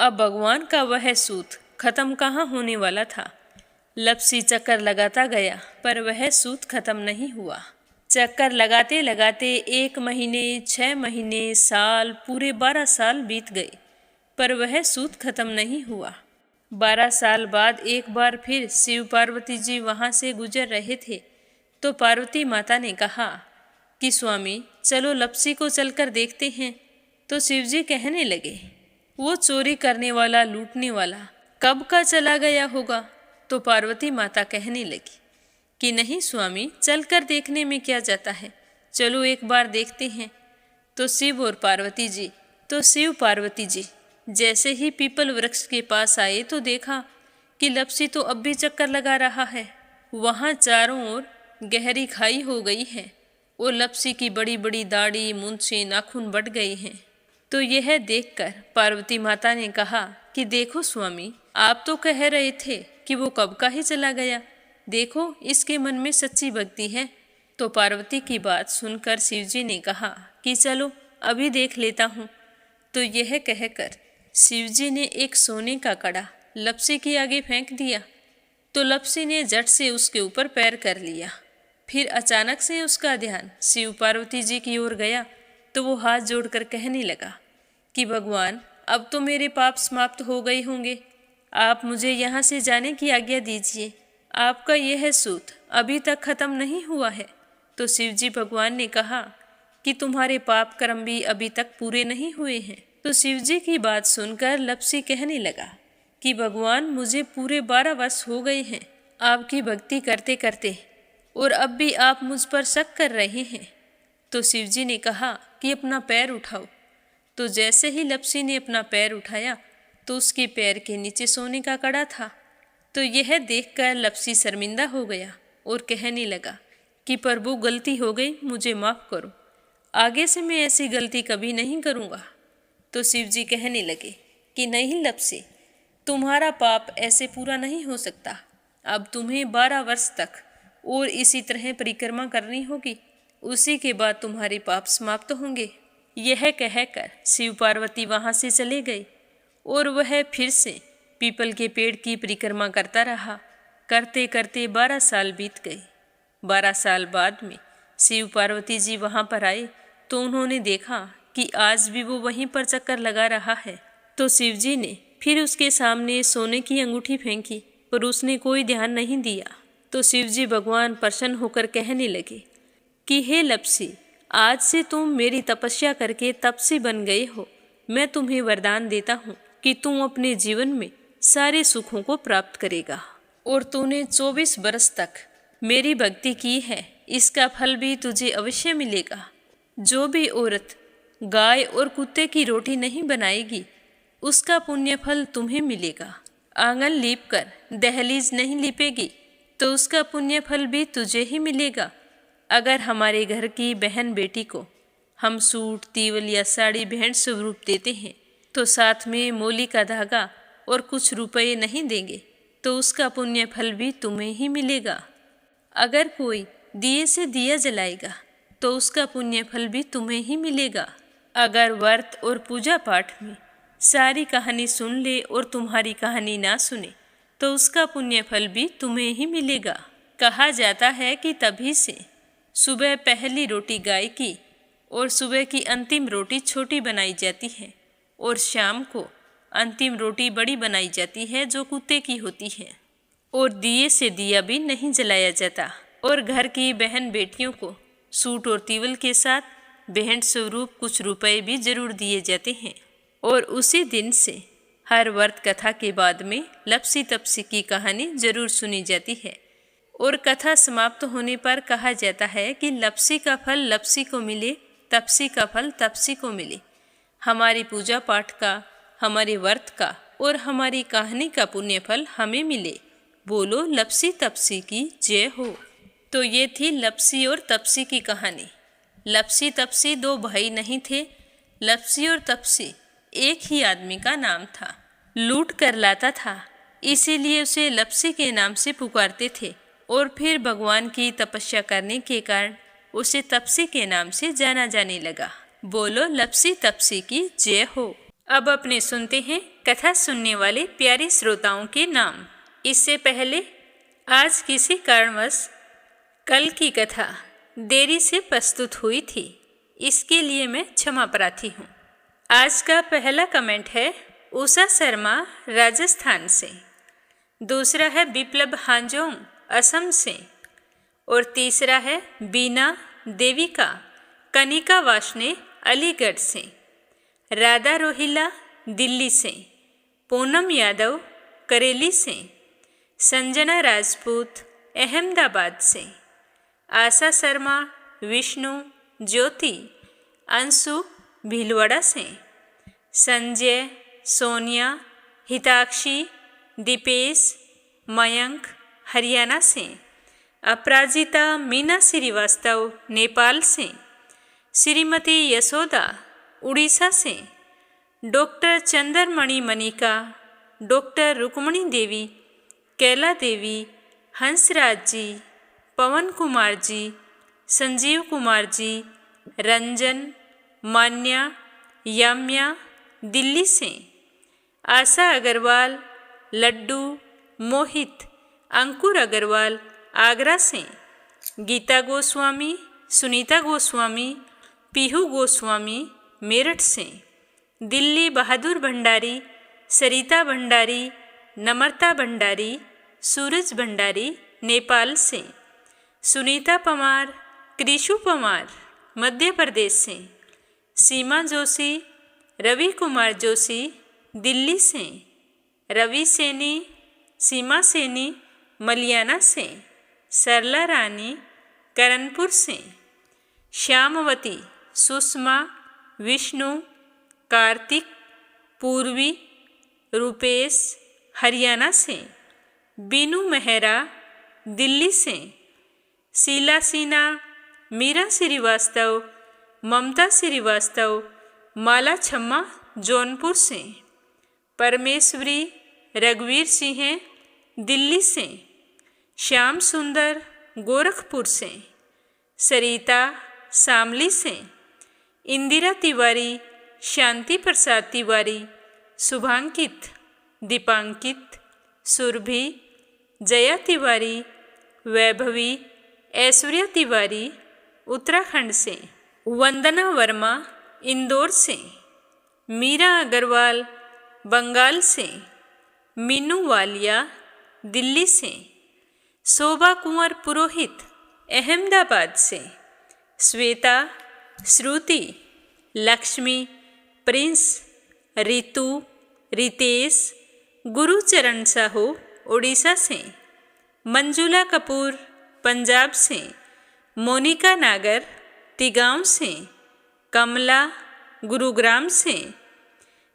Speaker 1: अब भगवान का वह सूत खत्म कहाँ होने वाला था। लप्सी चक्कर लगाता गया पर वह सूत खत्म नहीं हुआ। चक्कर लगाते लगाते 1 महीने, 6 महीने, साल, पूरे 12 साल बीत गए, पर वह सूत खत्म नहीं हुआ। 12 साल बाद एक बार फिर शिव पार्वती जी वहाँ से गुजर रहे थे, तो पार्वती माता ने कहा कि स्वामी, चलो लप्सी को चलकर देखते हैं। तो शिवजी कहने लगे, वो चोरी करने वाला, लूटने वाला कब का चला गया होगा? तो पार्वती माता कहने लगी कि नहीं स्वामी, चलकर देखने में क्या जाता है, चलो एक बार देखते हैं। तो शिव पार्वती जी जैसे ही पीपल वृक्ष के पास आए तो देखा कि लप्सी तो अब भी चक्कर लगा रहा है। वहाँ चारों ओर गहरी खाई हो गई है और लप्सी की बड़ी बड़ी दाढ़ी, मूंछें, नाखून बढ़ गए हैं। तो यह देखकर पार्वती माता ने कहा कि देखो स्वामी, आप तो कह रहे थे कि वो कब का ही चला गया, देखो इसके मन में सच्ची भक्ति है। तो पार्वती की बात सुनकर शिवजी ने कहा कि चलो अभी देख लेता हूँ। तो यह कहकर शिवजी ने एक सोने का कड़ा लप्सी के आगे फेंक दिया। तो लप्सी ने झट से उसके ऊपर पैर कर लिया। फिर अचानक से उसका ध्यान शिव पार्वती जी की ओर गया, तो वो हाथ जोड़कर कहने लगा कि भगवान, अब तो मेरे पाप समाप्त हो गए होंगे, आप मुझे यहाँ से जाने की आज्ञा दीजिए। आपका यह सूत अभी तक खत्म नहीं हुआ है। तो शिवजी भगवान ने कहा कि तुम्हारे पाप कर्म भी अभी तक पूरे नहीं हुए हैं। तो शिवजी की बात सुनकर लप्सी कहने लगा कि भगवान, मुझे पूरे 12 वर्ष हो गए हैं आपकी भक्ति करते करते, और अब भी आप मुझ पर शक कर रहे हैं। तो शिवजी ने कहा कि अपना पैर उठाओ। तो जैसे ही लप्सी ने अपना पैर उठाया तो उसके पैर के नीचे सोने का कड़ा था। तो यह देखकर लप्सी शर्मिंदा हो गया और कहने लगा कि प्रभु, गलती हो गई, मुझे माफ़ करो, आगे से मैं ऐसी गलती कभी नहीं करूँगा। तो शिवजी कहने लगे कि नहीं लप्सी, तुम्हारा पाप ऐसे पूरा नहीं हो सकता, अब तुम्हें 12 वर्ष तक और इसी तरह परिक्रमा करनी होगी, उसी के बाद तुम्हारे पाप समाप्त होंगे। यह कहकर शिव पार्वती वहाँ से चले गए और वह फिर से पीपल के पेड़ की परिक्रमा करता रहा।
Speaker 2: करते करते 12 साल बीत गए। 12 साल बाद में शिव पार्वती जी वहाँ पर आए तो उन्होंने देखा कि आज भी वो वहीं पर चक्कर लगा रहा है। तो शिव जी ने फिर उसके सामने सोने की अंगूठी फेंकी, पर उसने कोई ध्यान नहीं दिया। तो शिव जी भगवान प्रसन्न होकर कहने लगे कि हे लपसी, आज से तुम मेरी तपस्या करके तपसी बन गए हो। मैं तुम्हें वरदान देता हूँ कि तुम अपने जीवन में सारे सुखों को प्राप्त करेगा। और तूने 24 बरस तक मेरी भक्ति की है, इसका फल भी तुझे अवश्य मिलेगा। जो भी औरत गाय और कुत्ते की रोटी नहीं बनाएगी, उसका पुण्य फल तुम्हें मिलेगा। आंगन लीप कर दहलीज नहीं लीपेगी, तो उसका पुण्य फल भी तुझे ही मिलेगा। अगर हमारे घर की बहन बेटी को हम सूट, तीवल या साड़ी भेंट स्वरूप देते हैं, तो साथ में मोली का धागा और कुछ रुपए नहीं देंगे, तो उसका पुण्य फल भी तुम्हें ही मिलेगा। अगर कोई दिए से दिया जलाएगा, तो उसका पुण्य फल भी तुम्हें ही मिलेगा। अगर व्रत और पूजा पाठ में सारी कहानी सुन ले और तुम्हारी कहानी ना सुने, तो उसका पुण्य फल भी तुम्हें ही मिलेगा। कहा जाता है कि तभी से सुबह पहली रोटी गाय की और सुबह की अंतिम रोटी छोटी बनाई जाती है, और शाम को अंतिम रोटी बड़ी बनाई जाती है जो कुत्ते की होती है। और दिए से दिया भी नहीं जलाया जाता। और घर की बहन बेटियों को सूट और तीवल के साथ भेंट स्वरूप कुछ रुपए भी जरूर दिए जाते हैं। और उसी दिन से हर व्रत कथा के बाद में लपसी तपसी की कहानी जरूर सुनी जाती है। और कथा समाप्त होने पर कहा जाता है कि लपसी का फल लपसी को मिले, तपसी का फल तपसी को मिले। हमारी पूजा पाठ का, हमारे व्रत का और हमारी कहानी का पुण्य फल हमें मिले। बोलो लपसी तपसी की जय हो। तो ये थी लपसी और तपसी की कहानी। लपसी तपसी दो भाई नहीं थे। लपसी और तपसी एक ही आदमी का नाम था। लूट कर लाता था, इसीलिए उसे लपसी के नाम से पुकारते थे। और फिर भगवान की तपस्या करने के कारण उसे तपसी के नाम से जाना जाने लगा। बोलो लपसी तपसी की जय हो। अब अपने सुनते हैं कथा सुनने वाले प्यारे श्रोताओं के नाम। इससे पहले आज किसी कारणवश कल की कथा देरी से प्रस्तुत हुई थी, इसके लिए मैं क्षमा प्रार्थी हूँ। आज का पहला कमेंट है उषा शर्मा राजस्थान से, दूसरा है बिप्लब हांजोंग असम से, और तीसरा है बीना देविका कनिका वाशने अलीगढ़ से, राधा रोहिला दिल्ली से, पूनम यादव करेली से, संजना राजपूत अहमदाबाद से, आशा शर्मा, विष्णु, ज्योति, अंशु भीलवाड़ा से, संजय, सोनिया, हिताक्षी, दीपेश, मयंक हरियाणा से, अपराजिता मीना श्रीवास्तव नेपाल से, श्रीमती यशोदा उड़ीसा से, डॉक्टर चंद्रमणि मनिका, डॉक्टर रुक्मणी देवी, कैला देवी, हंसराज जी, पवन कुमार जी, संजीव कुमार जी, रंजन, मान्या, याम्या दिल्ली से, आशा अग्रवाल, लड्डू, मोहित, अंकुर अग्रवाल आगरा से, गीता गोस्वामी, सुनीता गोस्वामी, पीहू गोस्वामी मेरठ से, दिल्ली बहादुर भंडारी, सरिता भंडारी, नम्रता भंडारी, सूरज भंडारी नेपाल से, सुनीता पवार, कृषु पवार मध्य प्रदेश से, सीमा जोशी, रवि कुमार जोशी दिल्ली से, रवि सैनी, सीमा सैनी मलियाना से, सरला रानी करणपुर से, श्यामवती, सुषमा, विष्णु, कार्तिक, पूर्वी, रुपेश हरियाणा से, बीनू मेहरा दिल्ली से, शीला सिन्हा, मीरा श्रीवास्तव, ममता श्रीवास्तव, माला छम्मा जौनपुर से, परमेश्वरी रघुवीर सिंह दिल्ली से, श्याम सुंदर गोरखपुर से, सरिता शामली से, इंदिरा तिवारी, शांति प्रसाद तिवारी, शुभांकित, दीपांकित, सुरभि,
Speaker 1: जया तिवारी, वैभवी ऐश्वर्या तिवारी उत्तराखंड से, वंदना वर्मा इंदौर से, मीरा अग्रवाल बंगाल से, मीनू वालिया दिल्ली से, शोभा कुंवर पुरोहित अहमदाबाद से, श्वेता, श्रुति, लक्ष्मी, प्रिंस, रितु, रितेश, गुरुचरण साहू उड़ीसा से, मंजुला कपूर पंजाब से, मोनिका नागर तिगांव से, कमला गुरुग्राम से,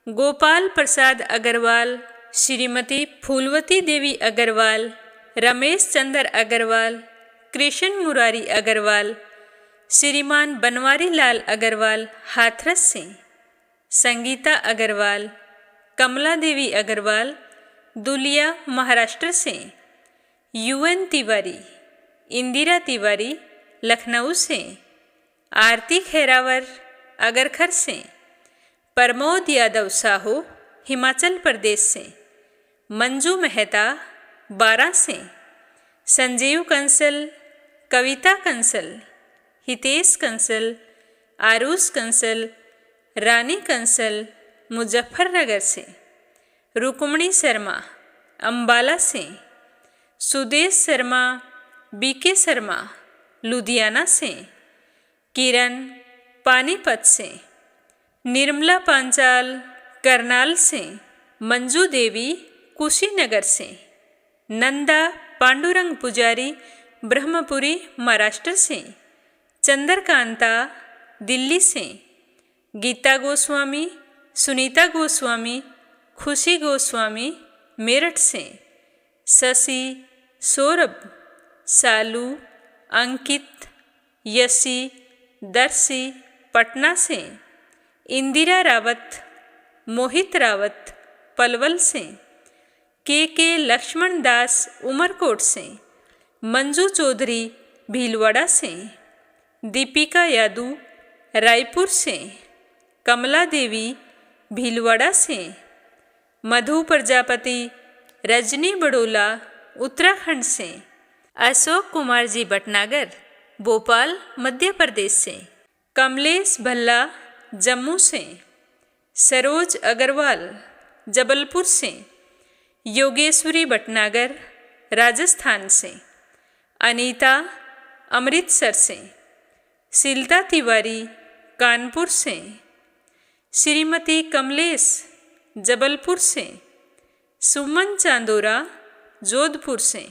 Speaker 1: गोपाल प्रसाद अग्रवाल, श्रीमती फूलवती देवी अग्रवाल, रमेश चंद्र अग्रवाल, कृष्ण मुरारी अग्रवाल, श्रीमान बनवारी लाल अग्रवाल हाथरस से, संगीता अग्रवाल, कमला देवी अग्रवाल दुलिया महाराष्ट्र से, यूएन तिवारी, इंदिरा तिवारी लखनऊ से, आरती खैरावर अगरखर से, प्रमोद यादव साहू हिमाचल प्रदेश से, मंजू मेहता बारा से, संजीव कंसल, कविता कंसल, हितेश कंसल, आरुष कंसल, रानी कंसल मुजफ्फरनगर से, रुक्मणी शर्मा अंबाला से, सुदेश शर्मा बीके शर्मा लुधियाना से, किरण पानीपत से, निर्मला पांचाल करनाल से, मंजू देवी कुशीनगर से, नंदा पांडुरंग पुजारी ब्रह्मपुरी महाराष्ट्र से, चंद्रकांता दिल्ली से, गीता गोस्वामी, सुनीता गोस्वामी, खुशी गोस्वामी मेरठ से, शशि, सौरभ, सालू, अंकित, यशी, दर्शी पटना से, इंदिरा रावत, मोहित रावत पलवल से, के लक्ष्मण दास उमरकोट से, मंजू चौधरी भीलवाड़ा से, दीपिका यादव रायपुर से, कमला देवी भीलवाड़ा से, मधु प्रजापति रजनी बड़ोला उत्तराखंड से, अशोक कुमार जी भटनागर भोपाल मध्य प्रदेश से, कमलेश भल्ला जम्मू से, सरोज अग्रवाल जबलपुर से, योगेश्वरी भटनागर राजस्थान से, अनीता अमृतसर से, शीलता तिवारी कानपुर से, श्रीमती कमलेश जबलपुर से, सुमन चांदोरा जोधपुर से,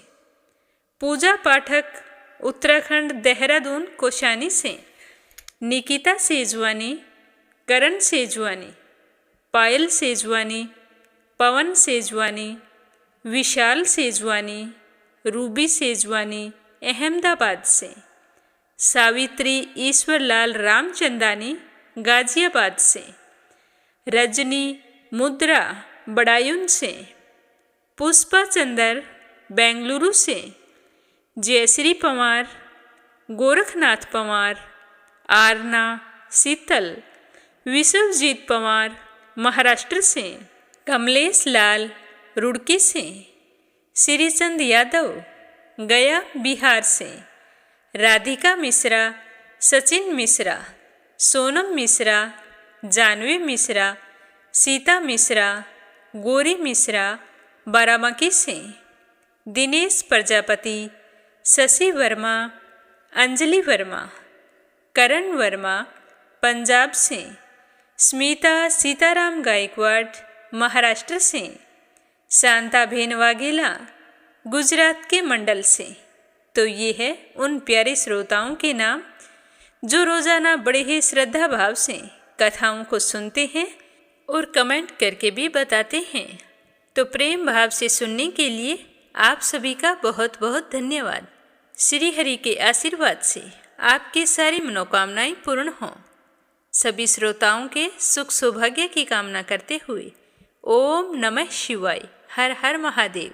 Speaker 1: पूजा पाठक उत्तराखंड देहरादून कोशानी से, निकिता सेजवानी, करण सेजवानी, पायल सेजवानी, पवन सेजवानी, विशाल सेजवानी, रूबी सेजवानी अहमदाबाद से, सावित्री ईश्वरलाल रामचंदानी गाजियाबाद से, रजनी मुद्रा बड़ायुन से, पुष्पा चंदर बेंगलुरु से, जयश्री पवार, गोरखनाथ पवार, आरना शीतल, विश्वजीत पवार महाराष्ट्र से, कमलेश लाल रुड़की से, श्रीचंद यादव गया बिहार से, राधिका मिश्रा, सचिन मिश्रा, सोनम मिश्रा, जानवी मिश्रा, सीता मिश्रा, गोरी मिश्रा बाराबंकी से, दिनेश प्रजापति, शशि वर्मा, अंजलि वर्मा, करण वर्मा पंजाब से, स्मिता सीताराम गायकवाड़ महाराष्ट्र से, शांता भेन वाघेला गुजरात के मंडल से। तो ये है उन प्यारे श्रोताओं के नाम जो रोज़ाना बड़े ही श्रद्धा भाव से कथाओं को सुनते हैं और कमेंट करके भी बताते हैं। तो प्रेम भाव से सुनने के लिए आप सभी का बहुत बहुत धन्यवाद। श्री हरि के आशीर्वाद से आपकी सारी मनोकामनाएं पूर्ण हों। सभी श्रोताओं के सुख सौभाग्य की कामना करते हुए ओम नमः शिवाय, हर हर महादेव।